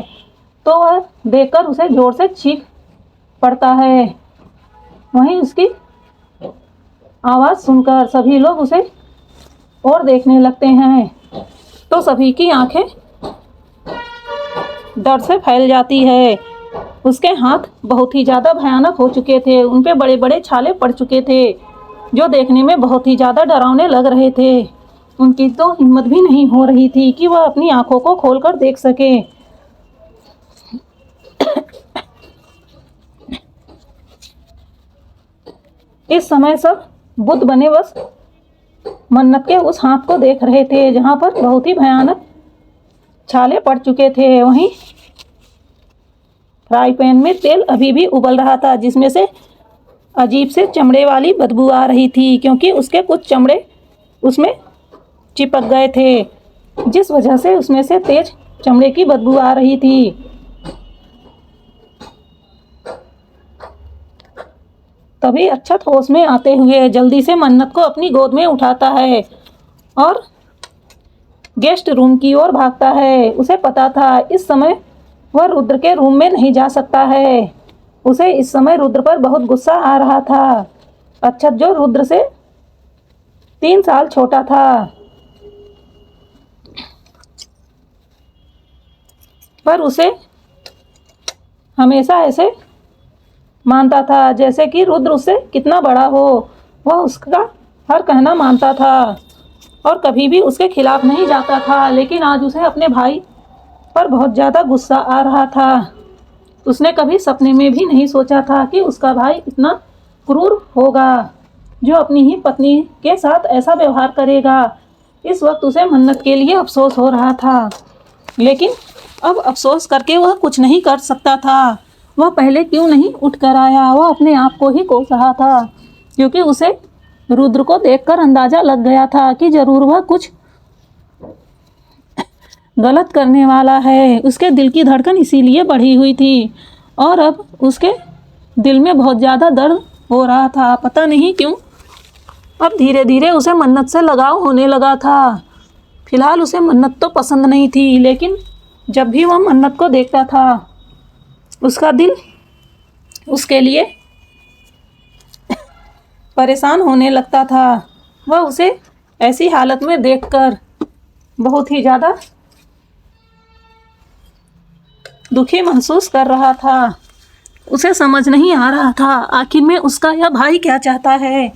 तो वह देखकर उसे जोर से चीख पड़ता है। वहीं उसकी आवाज़ सुनकर सभी लोग उसे और देखने लगते हैं तो सभी की आंखें डर से फैल जाती है। उसके हाथ बहुत ही ज़्यादा भयानक हो चुके थे, उन पे बड़े बड़े छाले पड़ चुके थे जो देखने में बहुत ही ज़्यादा डरावने लग रहे थे। उनकी तो हिम्मत भी नहीं हो रही थी कि वह अपनी आंखों को खोलकर देख सके। इस समय सब बुद्ध बने बस मन्नत के उस हाथ को देख रहे थे जहाँ पर बहुत ही भयानक छाले पड़ चुके थे। वहीं फ्राई पैन में तेल अभी भी उबल रहा था जिसमें से अजीब से चमड़े वाली बदबू आ रही थी, क्योंकि उसके कुछ चमड़े उसमें चिपक गए थे, जिस वजह से उसमें से तेज चमड़े की बदबू आ रही थी। तभी अक्षत होश में आते हुए जल्दी से मन्नत को अपनी गोद में उठाता है और गेस्ट रूम की ओर भागता है। उसे पता था इस समय वह रुद्र के रूम में नहीं जा सकता है। उसे इस समय रुद्र पर बहुत गुस्सा आ रहा था। अक्षत जो रुद्र से 3 साल छोटा था, पर उसे हमेशा ऐसे मानता था जैसे कि रुद्र उससे कितना बड़ा हो। वह उसका हर कहना मानता था और कभी भी उसके खिलाफ नहीं जाता था, लेकिन आज उसे अपने भाई पर बहुत ज़्यादा गुस्सा आ रहा था। उसने कभी सपने में भी नहीं सोचा था कि उसका भाई इतना क्रूर होगा जो अपनी ही पत्नी के साथ ऐसा व्यवहार करेगा। इस वक्त उसे मन्नत के लिए अफसोस हो रहा था, लेकिन अब अफसोस करके वह कुछ नहीं कर सकता था। वह पहले क्यों नहीं उठ कर आया? वह अपने आप को ही कोस रहा था, क्योंकि उसे रुद्र को देखकर अंदाजा लग गया था कि जरूर वह कुछ गलत करने वाला है। उसके दिल की धड़कन इसीलिए बढ़ी हुई थी और अब उसके दिल में बहुत ज़्यादा दर्द हो रहा था। पता नहीं क्यों अब धीरे धीरे उसे मन्नत से लगाव होने लगा था। फिलहाल उसे मन्नत तो पसंद नहीं थी, लेकिन जब भी वह मन्नत को देखता था उसका दिल उसके लिए परेशान होने लगता था। वह उसे ऐसी हालत में देखकर बहुत ही ज़्यादा दुखी महसूस कर रहा था। उसे समझ नहीं आ रहा था आखिर में उसका यह भाई क्या चाहता है।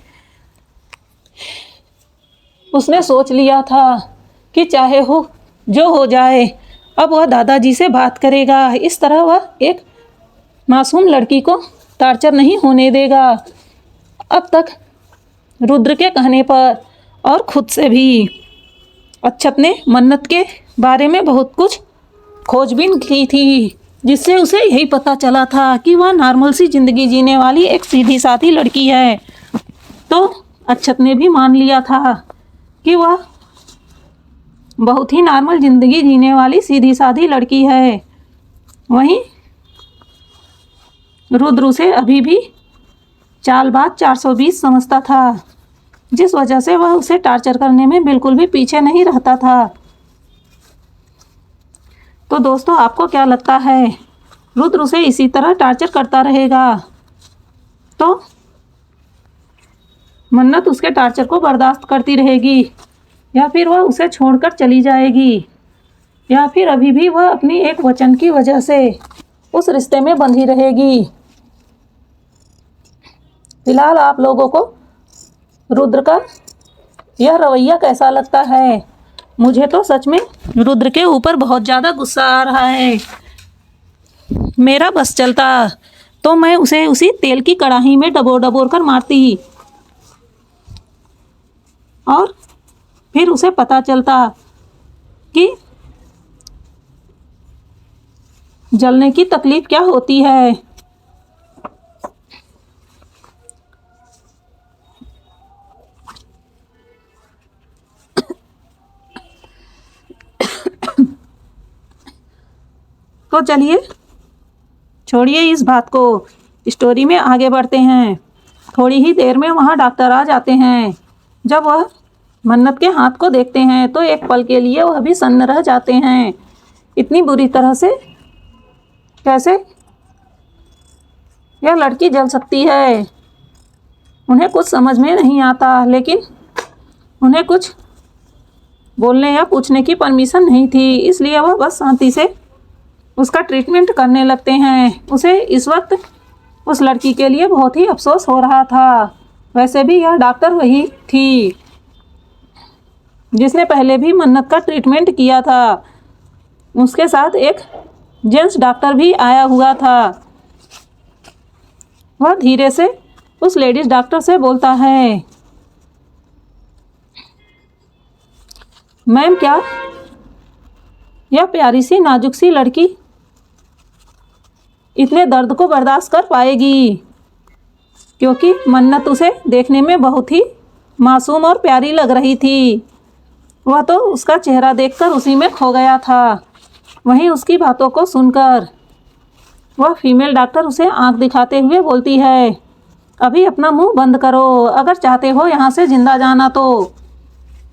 उसने सोच लिया था कि चाहे हो जो हो जाए, अब वह दादाजी से बात करेगा। इस तरह वह एक मासूम लड़की को टार्चर नहीं होने देगा। अब तक रुद्र के कहने पर और खुद से भी अक्षत ने मन्नत के बारे में बहुत कुछ खोजबीन की थी, जिससे उसे यही पता चला था कि वह नॉर्मल सी ज़िंदगी जीने वाली एक सीधी सादी लड़की है। तो अक्षत ने भी मान लिया था कि वह बहुत ही नॉर्मल ज़िंदगी जीने वाली सीधी सादी लड़की है। वहीं रुद्र उसे अभी भी चालबाज 420 समझता था, जिस वजह से वह उसे टार्चर करने में बिल्कुल भी पीछे नहीं रहता था। तो दोस्तों, आपको क्या लगता है, रुद्र उसे इसी तरह टार्चर करता रहेगा तो मन्नत उसके टार्चर को बर्दाश्त करती रहेगी, या फिर वह उसे छोड़कर चली जाएगी, या फिर अभी भी वह अपनी एक वचन की वजह से उस रिश्ते में बंधी रहेगी? फिलहाल आप लोगों को रुद्र का यह रवैया कैसा लगता है? मुझे तो सच में रुद्र के ऊपर बहुत ज़्यादा गुस्सा आ रहा है। मेरा बस चलता तो मैं उसे उसी तेल की कढ़ाई में डबोर कर मारती और फिर उसे पता चलता कि जलने की तकलीफ क्या होती है। तो चलिए छोड़िए इस बात को, स्टोरी में आगे बढ़ते हैं। थोड़ी ही देर में वहाँ डॉक्टर आ जाते हैं। जब वह मन्नत के हाथ को देखते हैं तो एक पल के लिए वह भी सन्न रह जाते हैं। इतनी बुरी तरह से कैसे यह लड़की जल सकती है? उन्हें कुछ समझ में नहीं आता, लेकिन उन्हें कुछ बोलने या पूछने की परमिशन नहीं थी, इसलिए वह बस शांति से उसका ट्रीटमेंट करने लगते हैं। उसे इस वक्त उस लड़की के लिए बहुत ही अफसोस हो रहा था। वैसे भी यह डॉक्टर वही थी जिसने पहले भी मन्नत का ट्रीटमेंट किया था। उसके साथ एक जेंट्स डॉक्टर भी आया हुआ था। वह धीरे से उस लेडीज डॉक्टर से बोलता है, मैम, क्या यह प्यारी सी नाजुक सी लड़की इतने दर्द को बर्दाश्त कर पाएगी? क्योंकि मन्नत उसे देखने में बहुत ही मासूम और प्यारी लग रही थी। वह तो उसका चेहरा देखकर उसी में खो गया था। वहीं उसकी बातों को सुनकर वह फीमेल डॉक्टर उसे आंख दिखाते हुए बोलती है, अभी अपना मुंह बंद करो। अगर चाहते हो यहाँ से जिंदा जाना तो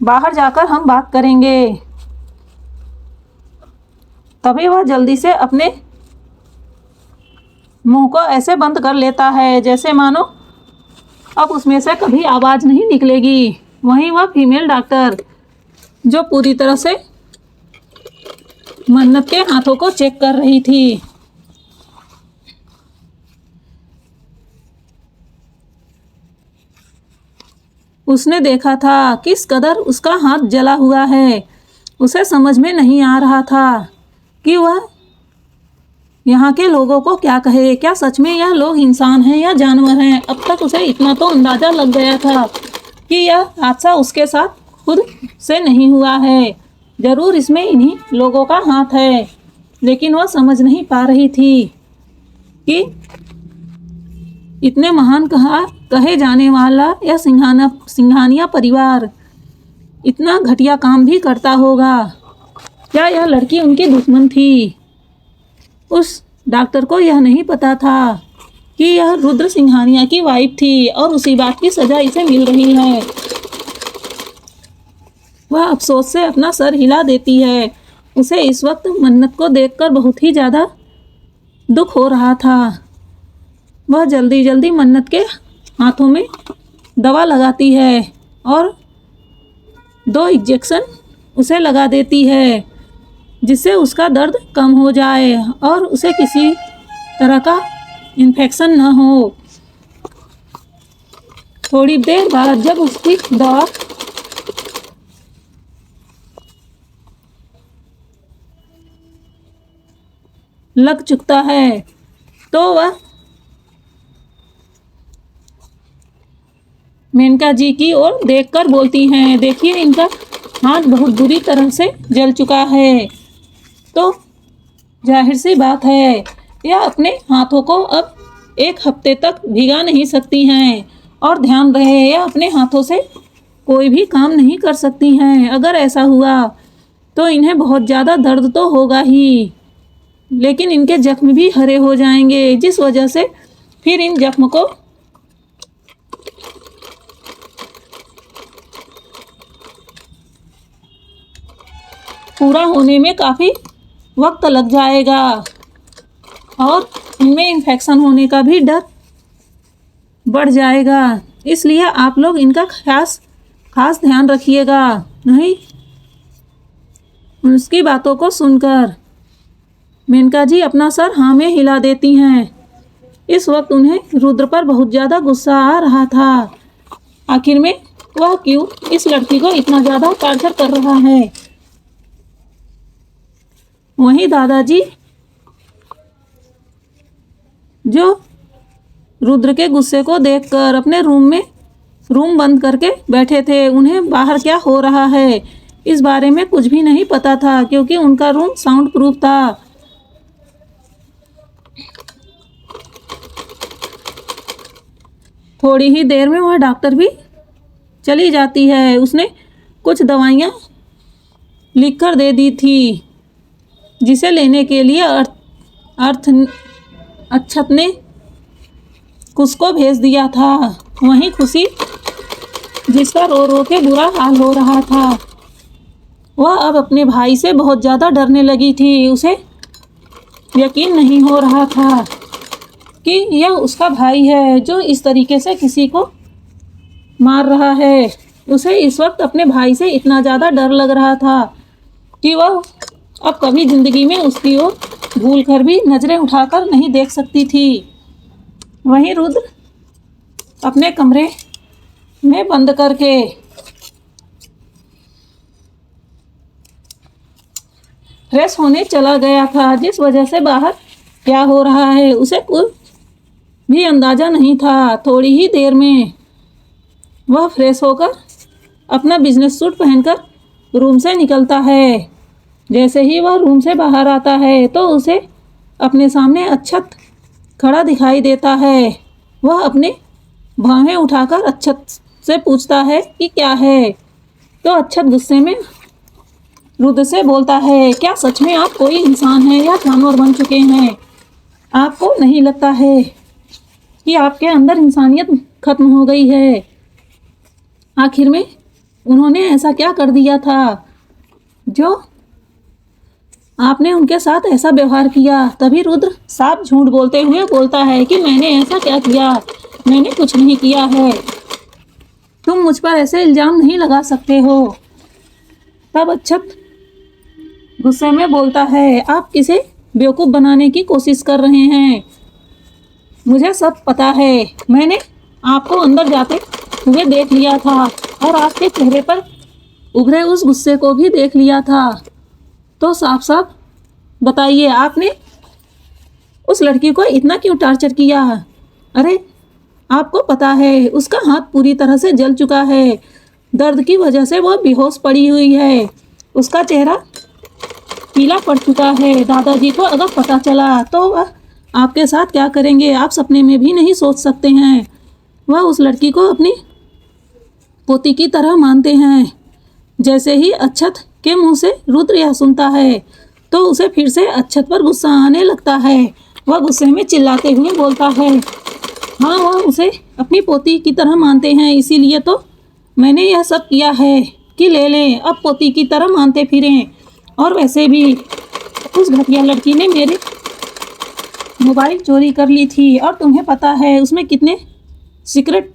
बाहर जाकर हम बात करेंगे। तभी वह जल्दी से अपने मुंह को ऐसे बंद कर लेता है जैसे मानो अब उसमें से कभी आवाज़ नहीं निकलेगी। वहीं वह फीमेल डॉक्टर, जो पूरी तरह से मन्नत के हाथों को चेक कर रही थी, उसने देखा था किस कदर उसका हाथ जला हुआ है। उसे समझ में नहीं आ रहा था कि वह यहाँ के लोगों को क्या कहे। क्या सच में यह लोग इंसान हैं या जानवर हैं? अब तक उसे इतना तो अंदाज़ा लग गया था कि यह हादसा उसके साथ खुद से नहीं हुआ है, ज़रूर इसमें इन्हीं लोगों का हाथ है। लेकिन वह समझ नहीं पा रही थी कि इतने महान कहे जाने वाला यह सिंघानिया परिवार इतना घटिया काम भी करता होगा। क्या यह लड़की उनकी दुश्मन थी? उस डॉक्टर को यह नहीं पता था कि यह रुद्र सिंघानिया की वाइफ थी और उसी बात की सजा इसे मिल रही है। वह अफसोस से अपना सर हिला देती है। उसे इस वक्त मन्नत को देखकर बहुत ही ज़्यादा दुख हो रहा था। वह जल्दी जल्दी मन्नत के हाथों में दवा लगाती है और 2 इंजेक्शन उसे लगा देती है, जिससे उसका दर्द कम हो जाए और उसे किसी तरह का इन्फेक्शन न हो। थोड़ी देर बाद जब उसकी दवा लग चुकता है तो वह मेनका जी की ओर देखकर बोलती हैं, देखिए इनका हाथ बहुत बुरी तरह से जल चुका है, तो जाहिर सी बात है यह अपने हाथों को अब 1 हफ्ते तक भिगा नहीं सकती हैं। और ध्यान रहे, यह अपने हाथों से कोई भी काम नहीं कर सकती हैं। अगर ऐसा हुआ तो इन्हें बहुत ज़्यादा दर्द तो होगा ही, लेकिन इनके जख्म भी हरे हो जाएंगे, जिस वजह से फिर इन जख्म को पूरा होने में काफ़ी वक्त लग जाएगा और इनमें इन्फेक्शन होने का भी डर बढ़ जाएगा। इसलिए आप लोग इनका खास ध्यान रखिएगा। नहीं, उसकी बातों को सुनकर मेनका जी अपना सर हाँ में हिला देती हैं। इस वक्त उन्हें रुद्र पर बहुत ज़्यादा गुस्सा आ रहा था। आखिर में वह क्यों इस लड़की को इतना ज़्यादा टॉर्चर कर रहा है। वहीं दादाजी, जो रुद्र के गुस्से को देखकर अपने रूम बंद करके बैठे थे, उन्हें बाहर क्या हो रहा है इस बारे में कुछ भी नहीं पता था, क्योंकि उनका रूम साउंड प्रूफ था। थोड़ी ही देर में वह डॉक्टर भी चली जाती है। उसने कुछ दवाइयाँ लिखकर दे दी थी, जिसे लेने के लिए अक्षत ने उसको भेज दिया था। वहीं खुशी, जिसका रो रो के बुरा हाल हो रहा था, वह अब अपने भाई से बहुत ज़्यादा डरने लगी थी। उसे यकीन नहीं हो रहा था कि यह उसका भाई है जो इस तरीके से किसी को मार रहा है। उसे इस वक्त अपने भाई से इतना ज़्यादा डर लग रहा था कि वह अब कभी जिंदगी में उसकी ओर भूल कर भी नजरें उठाकर नहीं देख सकती थी। वहीं रुद्र अपने कमरे में बंद करके फ्रेश होने चला गया था, जिस वजह से बाहर क्या हो रहा है उसे कुछ भी अंदाजा नहीं था। थोड़ी ही देर में वह फ्रेश होकर अपना बिजनेस सूट पहनकर रूम से निकलता है। जैसे ही वह रूम से बाहर आता है तो उसे अपने सामने अक्षत खड़ा दिखाई देता है। वह अपने बाहें उठाकर अक्षत से पूछता है कि क्या है, तो अक्षत गुस्से में रुद्र से बोलता है, क्या सच में आप कोई इंसान हैं या जानवर बन चुके हैं? आपको नहीं लगता है कि आपके अंदर इंसानियत खत्म हो गई है? आखिर में उन्होंने ऐसा क्या कर दिया था जो आपने उनके साथ ऐसा व्यवहार किया? तभी रुद्र साफ झूठ बोलते हुए बोलता है कि मैंने ऐसा क्या किया, मैंने कुछ नहीं किया है, तुम मुझ पर ऐसे इल्ज़ाम नहीं लगा सकते हो। तब अक्षत गुस्से में बोलता है, आप किसे बेवकूफ़ बनाने की कोशिश कर रहे हैं? मुझे सब पता है, मैंने आपको अंदर जाते हुए देख लिया था और आपके चेहरे पर उभरे उस गुस्से को भी देख लिया था। तो साफ साफ बताइए, आपने उस लड़की को इतना क्यों टॉर्चर किया? अरे आपको पता है उसका हाथ पूरी तरह से जल चुका है, दर्द की वजह से वह बेहोश पड़ी हुई है, उसका चेहरा पीला पड़ चुका है। दादाजी को अगर पता चला तो वह आपके साथ क्या करेंगे, आप सपने में भी नहीं सोच सकते हैं। वह उस लड़की को अपनी पोती की तरह मानते हैं। जैसे ही अक्षत के मुंह से रुद्र यह सुनता है तो उसे फिर से अक्षत पर गुस्सा आने लगता है। वह गुस्से में चिल्लाते हुए बोलता है, हाँ वह उसे अपनी पोती की तरह मानते हैं, इसीलिए तो मैंने यह सब किया है कि ले लें, अब पोती की तरह मानते फिरें। और वैसे भी उस घटिया लड़की ने मेरे मोबाइल चोरी कर ली थी और तुम्हें पता है उसमें कितने सीक्रेट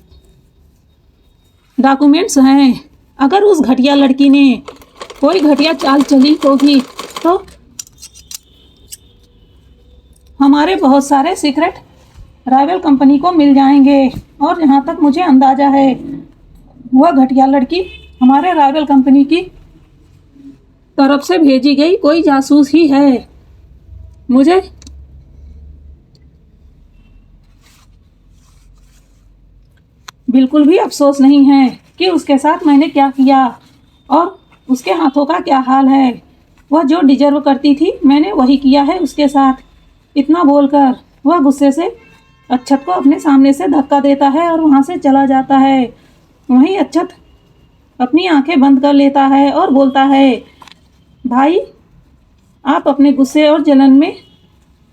डॉक्यूमेंट्स हैं। अगर उस घटिया लड़की ने कोई घटिया चाल चली होगी तो हमारे बहुत सारे सीक्रेट राइवल कंपनी को मिल जाएंगे। और जहाँ तक मुझे अंदाजा है वह घटिया लड़की हमारे राइवल कंपनी की तरफ से भेजी गई कोई जासूस ही है। मुझे बिल्कुल भी अफसोस नहीं है कि उसके साथ मैंने क्या किया और उसके हाथों का क्या हाल है। वह जो डिजर्व करती थी मैंने वही किया है उसके साथ। इतना बोलकर वह गुस्से से अक्षत को अपने सामने से धक्का देता है और वहाँ से चला जाता है। वहीं अक्षत अपनी आंखें बंद कर लेता है और बोलता है, भाई आप अपने गुस्से और जलन में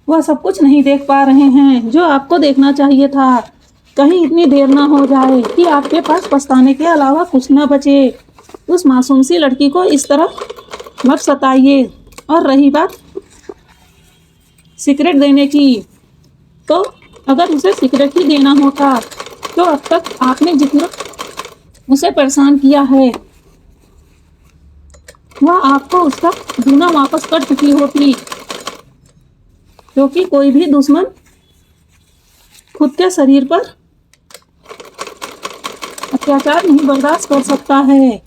वह सब कुछ नहीं देख पा रहे हैं जो आपको देखना चाहिए था। कहीं इतनी देर ना हो जाए कि आपके पास पछताने के अलावा कुछ ना बचे। उस मासूम सी लड़की को इस तरह मत सताइए। और रही बात सिगरेट देने की, तो अगर उसे सिगरेट ही देना होता तो अब तक आपने जितना उसे परेशान किया है वह आपको उसका दूना वापस कर चुकी होती, क्योंकि कोई भी दुश्मन खुद के शरीर पर अत्याचार नहीं बर्दाश्त कर सकता है।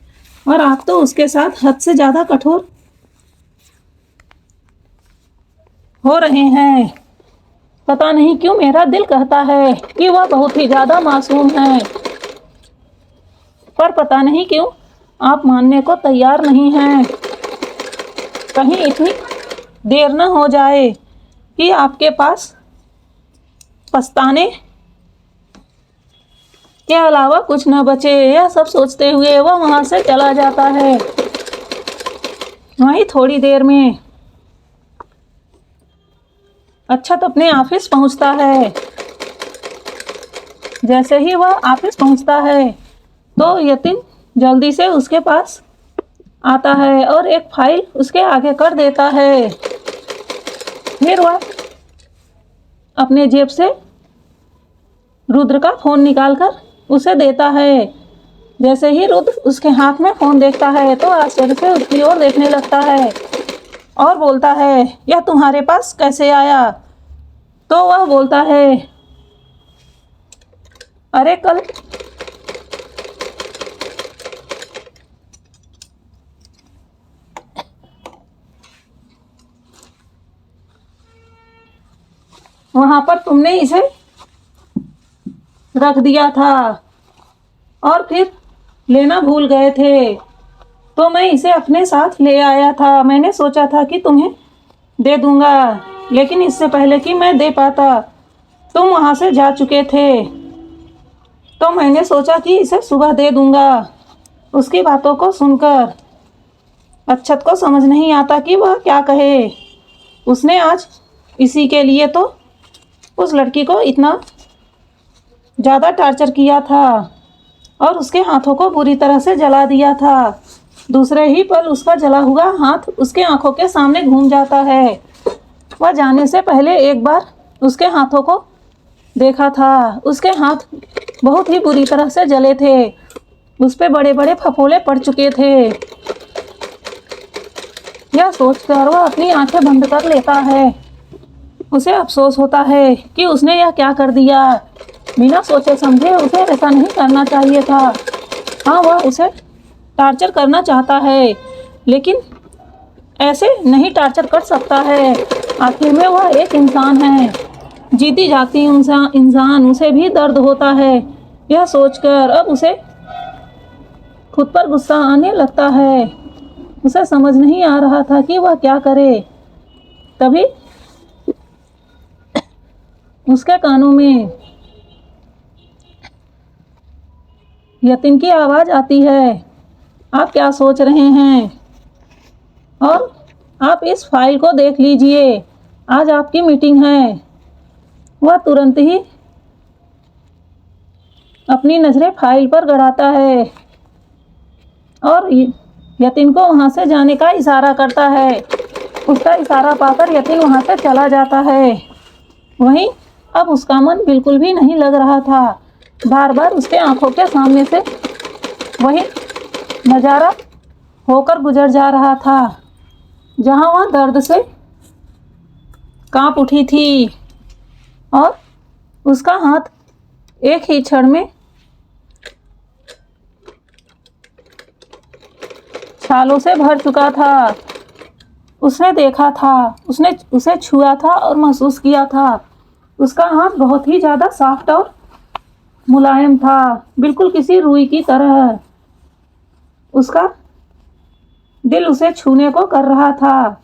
और आप तो उसके साथ हद से ज़्यादा कठोर हो रहे हैं। पता नहीं क्यों मेरा दिल कहता है कि वह बहुत ही ज़्यादा मासूम है, पर पता नहीं क्यों आप मानने को तैयार नहीं हैं। कहीं इतनी देर न हो जाए कि आपके पास पछताने के अलावा कुछ न बचे। यह सब सोचते हुए वह वहाँ से चला जाता है। वहीं थोड़ी देर में अक्षत अपने ऑफिस पहुँचता है। जैसे ही वह ऑफिस पहुँचता है तो यतिन जल्दी से उसके पास आता है और एक फाइल उसके आगे कर देता है। फिर वह अपने जेब से रुद्र का फ़ोन निकालकर उसे देता है जैसे ही रुद्र उसके हाथ में फोन देखता है तो आश्चर्य से उसकी ओर देखने लगता है और बोलता है, यह तुम्हारे पास कैसे आया? तो वह बोलता है, अरे कल वहां पर तुमने इसे रख दिया था और फिर लेना भूल गए थे, तो मैं इसे अपने साथ ले आया था। मैंने सोचा था कि तुम्हें दे दूंगा, लेकिन इससे पहले कि मैं दे पाता तुम वहां से जा चुके थे, तो मैंने सोचा कि इसे सुबह दे दूंगा। उसकी बातों को सुनकर अक्षत को समझ नहीं आता कि वह क्या कहे। उसने आज इसी के लिए तो उस लड़की को इतना ज़्यादा टॉर्चर किया था और उसके हाथों को बुरी तरह से जला दिया था। दूसरे ही पल उसका जला हुआ हाथ उसके आंखों के सामने घूम जाता है। वह जाने से पहले एक बार उसके हाथों को देखा था। उसके हाथ बहुत ही बुरी तरह से जले थे, उस पे बड़े बड़े फफोले पड़ चुके थे। यह सोचकर वह अपनी आंखें बंद कर लेता है। उसे अफसोस होता है कि उसने यह क्या कर दिया। बिना सोचे समझे उसे ऐसा नहीं करना चाहिए था। हाँ, वह उसे टॉर्चर करना चाहता है, लेकिन ऐसे नहीं टॉर्चर कर सकता है। आखिर में वह एक इंसान है, जीती जाती इंसान, उसे भी दर्द होता है। यह सोचकर अब उसे खुद पर गुस्सा आने लगता है। उसे समझ नहीं आ रहा था कि वह क्या करे। तभी उसके कानों में यतिन की आवाज़ आती है, आप क्या सोच रहे हैं? और आप इस फाइल को देख लीजिए, आज आपकी मीटिंग है। वह तुरंत ही अपनी नज़रें फाइल पर गड़ाता है और यतिन को वहाँ से जाने का इशारा करता है। उसका इशारा पाकर यतिन वहाँ से चला जाता है। वहीं अब उसका मन बिल्कुल भी नहीं लग रहा था। बार बार उसके आंखों के सामने से वही नज़ारा होकर गुजर जा रहा था, जहाँ वह दर्द से कांप उठी थी और उसका हाथ एक ही क्षण में छालों से भर चुका था। उसने देखा था, उसने उसे छुआ था और महसूस किया था। उसका हाथ बहुत ही ज़्यादा सॉफ्ट और मुलायम था, बिल्कुल किसी रुई की तरह। उसका दिल उसे छूने को कर रहा था।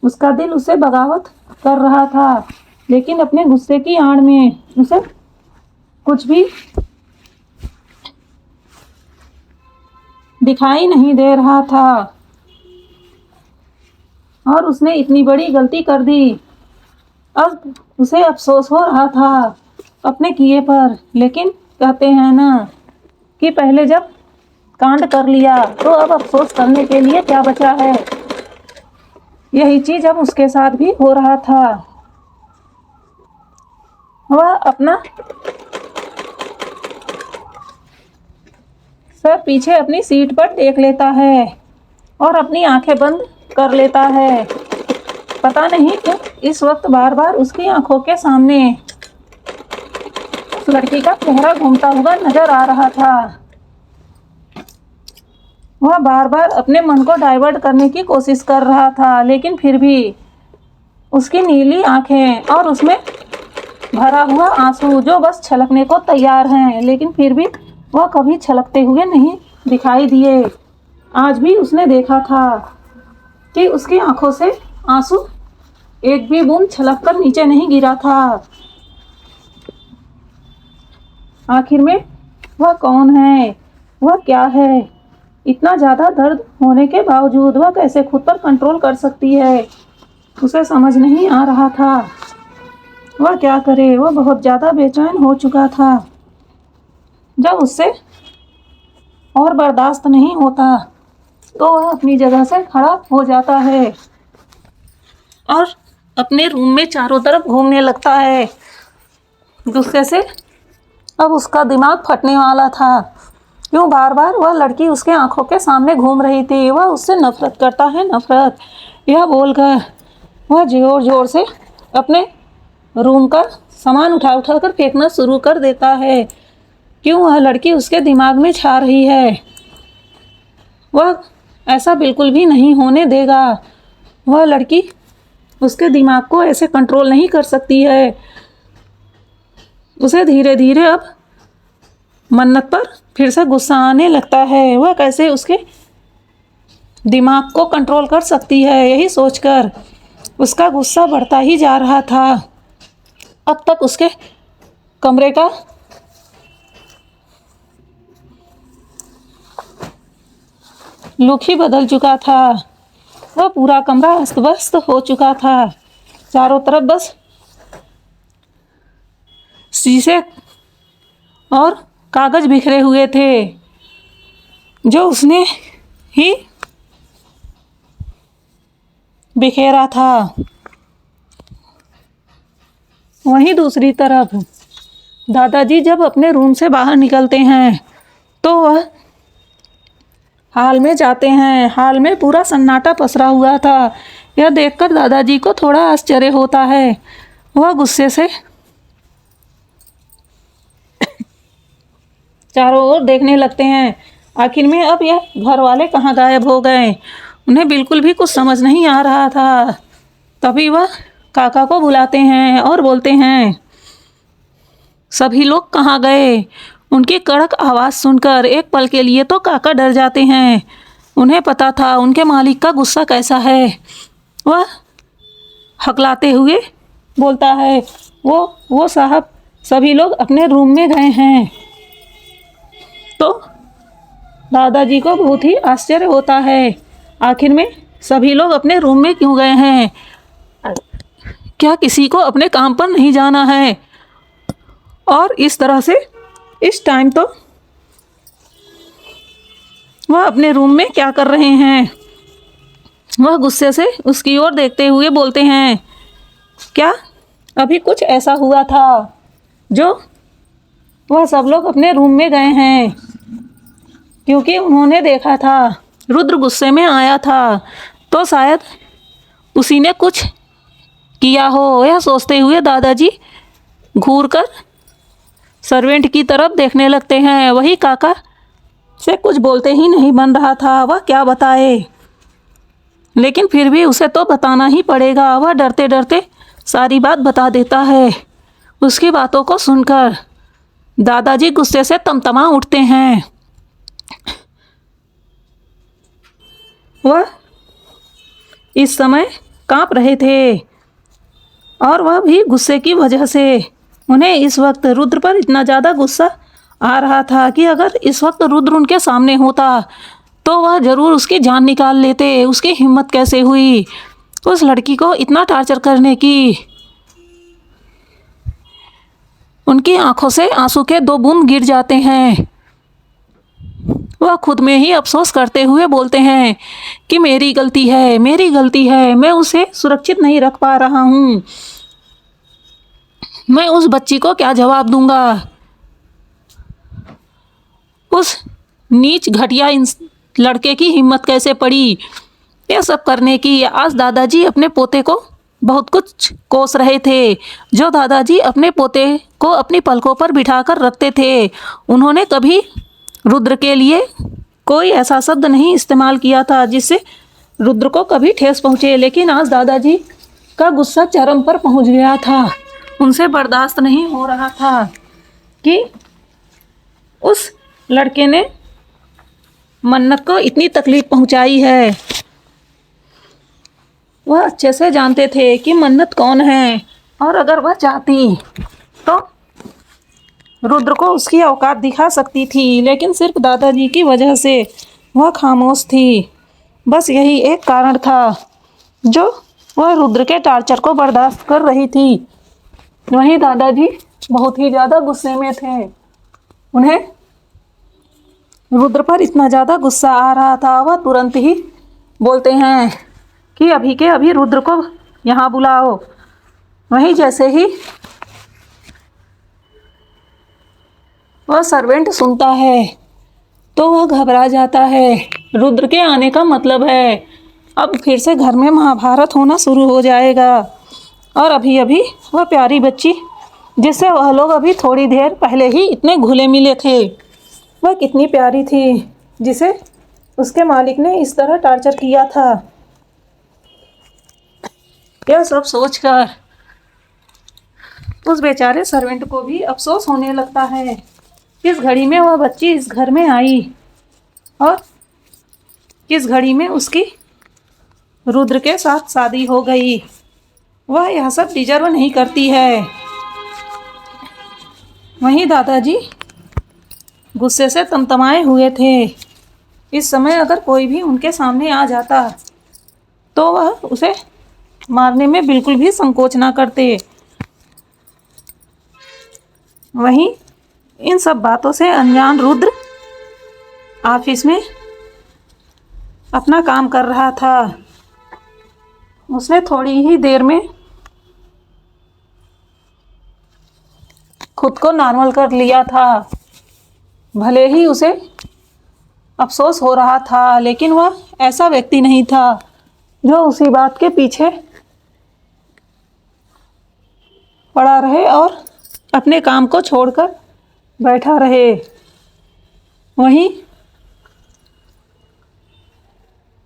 उसका दिल उसे बगावत कर रहा था, लेकिन अपने गुस्से की आड़ में उसे कुछ भी दिखाई नहीं दे रहा था और उसने इतनी बड़ी गलती कर दी। अब उसे अफसोस हो रहा था अपने किए पर, लेकिन कहते हैं ना कि पहले जब कांड कर लिया तो अब अफसोस करने के लिए क्या बचा है। यही चीज अब उसके साथ भी हो रहा था। वह अपना सर पीछे अपनी सीट पर टेक लेता है और अपनी आंखें बंद कर लेता है। पता नहीं क्यों इस वक्त बार बार उसकी आंखों के सामने उस लड़की का चेहरा घूमता हुआ नजर आ रहा था। वह बार बार अपने मन को डाइवर्ट करने की कोशिश कर रहा था, लेकिन फिर भी उसकी नीली आंखें और उसमें भरा हुआ आंसू जो बस छलकने को तैयार हैं, लेकिन फिर भी वह कभी छलकते हुए नहीं दिखाई दिए। आज भी उसने देखा था कि उसकी आंखों से आंसू एक भी बूंद छलक कर नीचे नहीं गिरा था। आखिर में वह कौन है, वह क्या है? इतना ज़्यादा दर्द होने के बावजूद वह कैसे खुद पर कंट्रोल कर सकती है? उसे समझ नहीं आ रहा था वह क्या करे। वह बहुत ज़्यादा बेचैन हो चुका था। जब उससे और बर्दाश्त नहीं होता तो वह अपनी जगह से खड़ा हो जाता है और अपने रूम में चारों तरफ घूमने लगता है। गुस्से से अब उसका दिमाग फटने वाला था। क्यों बार बार वह लड़की उसके आंखों के सामने घूम रही थी। वह उससे नफरत करता है, नफरत। यह बोलकर वह जोर जोर से अपने रूम का सामान उठा उठा कर फेंकना शुरू कर देता है। क्यों वह लड़की उसके दिमाग में छा रही है। वह ऐसा बिल्कुल भी नहीं होने देगा। वह लड़की उसके दिमाग को ऐसे कंट्रोल नहीं कर सकती है। उसे धीरे धीरे अब मन्नत पर फिर से गुस्सा आने लगता है। वह कैसे उसके दिमाग को कंट्रोल कर सकती है, यही सोचकर उसका गुस्सा बढ़ता ही जा रहा था। अब तक उसके कमरे का लुक ही बदल चुका था। वह पूरा कमरा अस्त व्यस्त हो चुका था। चारों तरफ बस शीशे और कागज बिखरे हुए थे जो उसने ही बिखेरा था। वहीं दूसरी तरफ दादाजी जब अपने रूम से बाहर निकलते हैं तो वह हाल में जाते हैं। हाल में पूरा सन्नाटा पसरा हुआ था। यह देखकर दादाजी को थोड़ा आश्चर्य होता है। वह गुस्से से चारों ओर देखने लगते हैं। आखिर में अब यह घर वाले कहाँ गायब हो गए, उन्हें बिल्कुल भी कुछ समझ नहीं आ रहा था। तभी वह काका को बुलाते हैं और बोलते हैं, सभी लोग कहाँ गए। उनकी कड़क आवाज़ सुनकर एक पल के लिए तो काका डर जाते हैं। उन्हें पता था उनके मालिक का गुस्सा कैसा है। वह हकलाते हुए बोलता है, वो साहब, सभी लोग अपने रूम में गए हैं। तो दादाजी को बहुत ही आश्चर्य होता है। आखिर में सभी लोग अपने रूम में क्यों गए हैं? क्या किसी को अपने काम पर नहीं जाना है? और इस तरह से इस टाइम तो वह अपने रूम में क्या कर रहे हैं? वह गुस्से से उसकी ओर देखते हुए बोलते हैं, क्या अभी कुछ ऐसा हुआ था जो वह सब लोग अपने रूम में गए हैं? क्योंकि उन्होंने देखा था रुद्र गुस्से में आया था, तो शायद उसी ने कुछ किया हो। यह सोचते हुए दादाजी घूरकर सर्वेंट की तरफ देखने लगते हैं। वही काका से कुछ बोलते ही नहीं बन रहा था। वह क्या बताए, लेकिन फिर भी उसे तो बताना ही पड़ेगा। वह डरते डरते सारी बात बता देता है। उसकी बातों को सुनकर दादाजी गुस्से से तमतमा उठते हैं। वह इस समय कांप रहे थे और वह भी गुस्से की वजह से। उन्हें इस वक्त रुद्र पर इतना ज़्यादा गुस्सा आ रहा था कि अगर इस वक्त रुद्र उनके सामने होता तो वह ज़रूर उसकी जान निकाल लेते। उसकी हिम्मत कैसे हुई उस लड़की को इतना टॉर्चर करने की। उनकी आंखों से आंसू के 2 बूंद गिर जाते हैं। वह खुद में ही अफसोस करते हुए बोलते हैं कि मेरी गलती है, मेरी गलती है, मैं उसे सुरक्षित नहीं रख पा रहा हूँ। मैं उस बच्ची को क्या जवाब दूंगा? उस नीच घटिया लड़के की हिम्मत कैसे पड़ी यह सब करने की? आज दादाजी अपने पोते को बहुत कुछ कोस रहे थे, जो दादाजी अपने पोते को अपनी पलकों पर बिठाकर रखते थे। उन्होंने कभी रुद्र के लिए कोई ऐसा शब्द नहीं इस्तेमाल किया था जिससे रुद्र को कभी ठेस पहुँचे, लेकिन आज दादाजी का गुस्सा चरम पर पहुँच गया था। उनसे बर्दाश्त नहीं हो रहा था कि उस लड़के ने मन्नत को इतनी तकलीफ पहुंचाई है। वह अच्छे से जानते थे कि मन्नत कौन है, और अगर वह चाहती तो रुद्र को उसकी औकात दिखा सकती थी, लेकिन सिर्फ दादाजी की वजह से वह खामोश थी। बस यही एक कारण था जो वह रुद्र के टॉर्चर को बर्दाश्त कर रही थी। वहीं दादाजी बहुत ही ज़्यादा गुस्से में थे। उन्हें रुद्र पर इतना ज़्यादा गुस्सा आ रहा था, वह तुरंत ही बोलते हैं कि अभी के अभी रुद्र को यहाँ बुलाओ। वहीं जैसे ही वह सर्वेंट सुनता है तो वह घबरा जाता है। रुद्र के आने का मतलब है अब फिर से घर में महाभारत होना शुरू हो जाएगा। और अभी अभी वह प्यारी बच्ची जिससे वह लोग अभी थोड़ी देर पहले ही इतने घुले मिले थे, वह कितनी प्यारी थी जिसे उसके मालिक ने इस तरह टॉर्चर किया था। यह सब सोचकर उस बेचारे सर्वेंट को भी अफसोस होने लगता है। किस घड़ी में वह बच्ची इस घर में आई और किस घड़ी में उसकी रुद्र के साथ शादी हो गई। वह यह सब डिजर्व नहीं करती है। वहीं दादाजी गुस्से से तमतमाए हुए थे। इस समय अगर कोई भी उनके सामने आ जाता तो वह उसे मारने में बिल्कुल भी संकोच ना करते। वहीं इन सब बातों से अनजान रुद्र ऑफिस में अपना काम कर रहा था। उसने थोड़ी ही देर में खुद को नॉर्मल कर लिया था। भले ही उसे अफसोस हो रहा था, लेकिन वह ऐसा व्यक्ति नहीं था जो उसी बात के पीछे पड़ा रहे और अपने काम को छोड़कर बैठा रहे। वहीं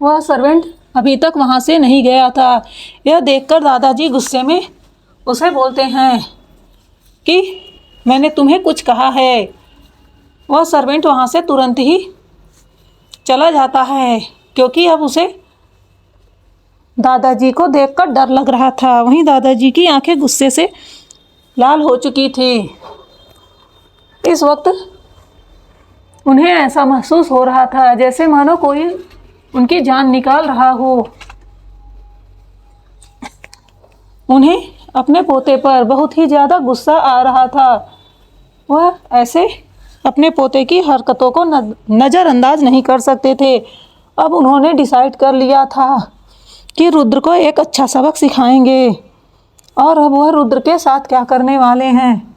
वह सर्वेंट अभी तक वहाँ से नहीं गया था। यह देखकर दादाजी गुस्से में उसे बोलते हैं कि मैंने तुम्हें कुछ कहा है। वह सर्वेंट वहाँ से तुरंत ही चला जाता है क्योंकि अब उसे दादाजी को देखकर डर लग रहा था। वहीं दादाजी की आंखें गुस्से से लाल हो चुकी थी। इस वक्त उन्हें ऐसा महसूस हो रहा था जैसे मानो कोई उनकी जान निकाल रहा हो। उन्हें अपने पोते पर बहुत ही ज़्यादा गुस्सा आ रहा था। वह ऐसे अपने पोते की हरकतों को नज़रअंदाज नहीं कर सकते थे। अब उन्होंने डिसाइड कर लिया था कि रुद्र को एक अच्छा सबक सिखाएंगे। और अब वह रुद्र के साथ क्या करने वाले हैं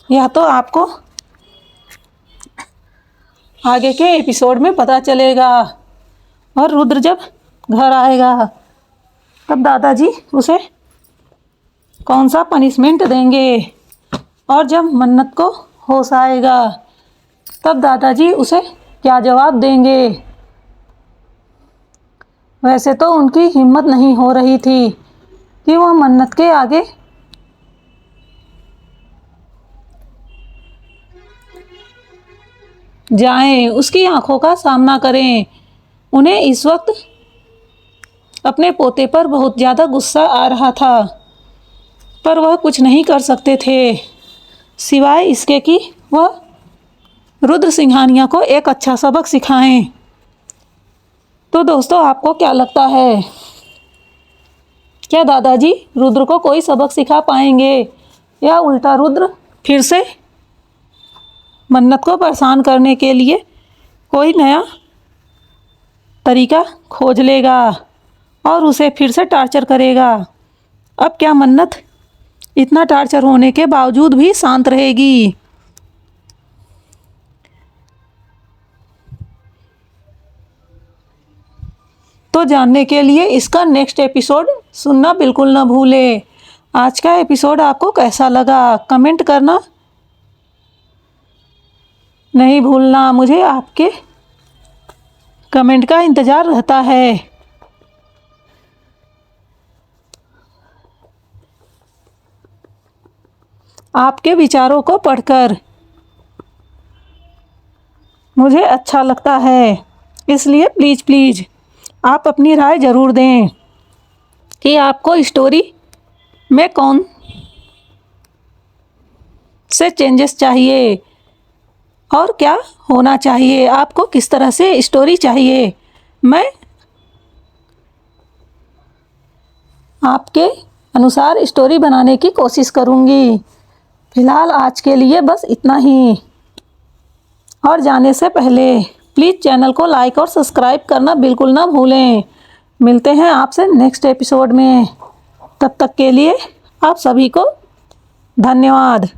यह तो आपको आगे के एपिसोड में पता चलेगा। और रुद्र जब घर आएगा तब दादाजी उसे कौन सा पनिशमेंट देंगे। और जब मन्नत को होश आएगा तब दादाजी उसे क्या जवाब देंगे। वैसे तो उनकी हिम्मत नहीं हो रही थी कि वह मन्नत के आगे जाएं, उसकी आंखों का सामना करें। उन्हें इस वक्त अपने पोते पर बहुत ज़्यादा गुस्सा आ रहा था, पर वह कुछ नहीं कर सकते थे सिवाय इसके कि वह रुद्र सिंघानिया को एक अच्छा सबक सिखाएं। तो दोस्तों, आपको क्या लगता है, क्या दादाजी रुद्र को कोई सबक सिखा पाएंगे या उल्टा रुद्र फिर से मन्नत को परेशान करने के लिए कोई नया तरीका खोज लेगा और उसे फिर से टॉर्चर करेगा। अब क्या मन्नत इतना टॉर्चर होने के बावजूद भी शांत रहेगी? तो जानने के लिए इसका नेक्स्ट एपिसोड सुनना बिल्कुल ना भूलें। आज का एपिसोड आपको कैसा लगा कमेंट करना नहीं भूलना। मुझे आपके कमेंट का इंतज़ार रहता है। आपके विचारों को पढ़कर मुझे अच्छा लगता है, इसलिए प्लीज़ आप अपनी राय ज़रूर दें कि आपको स्टोरी में कौन से चेंजेस चाहिए और क्या होना चाहिए, आपको किस तरह से स्टोरी चाहिए। मैं आपके अनुसार स्टोरी बनाने की कोशिश करूँगी। फ़िलहाल आज के लिए बस इतना ही। और जाने से पहले प्लीज़ चैनल को लाइक और सब्सक्राइब करना बिल्कुल ना भूलें। मिलते हैं आपसे नेक्स्ट एपिसोड में। तब तक के लिए आप सभी को धन्यवाद।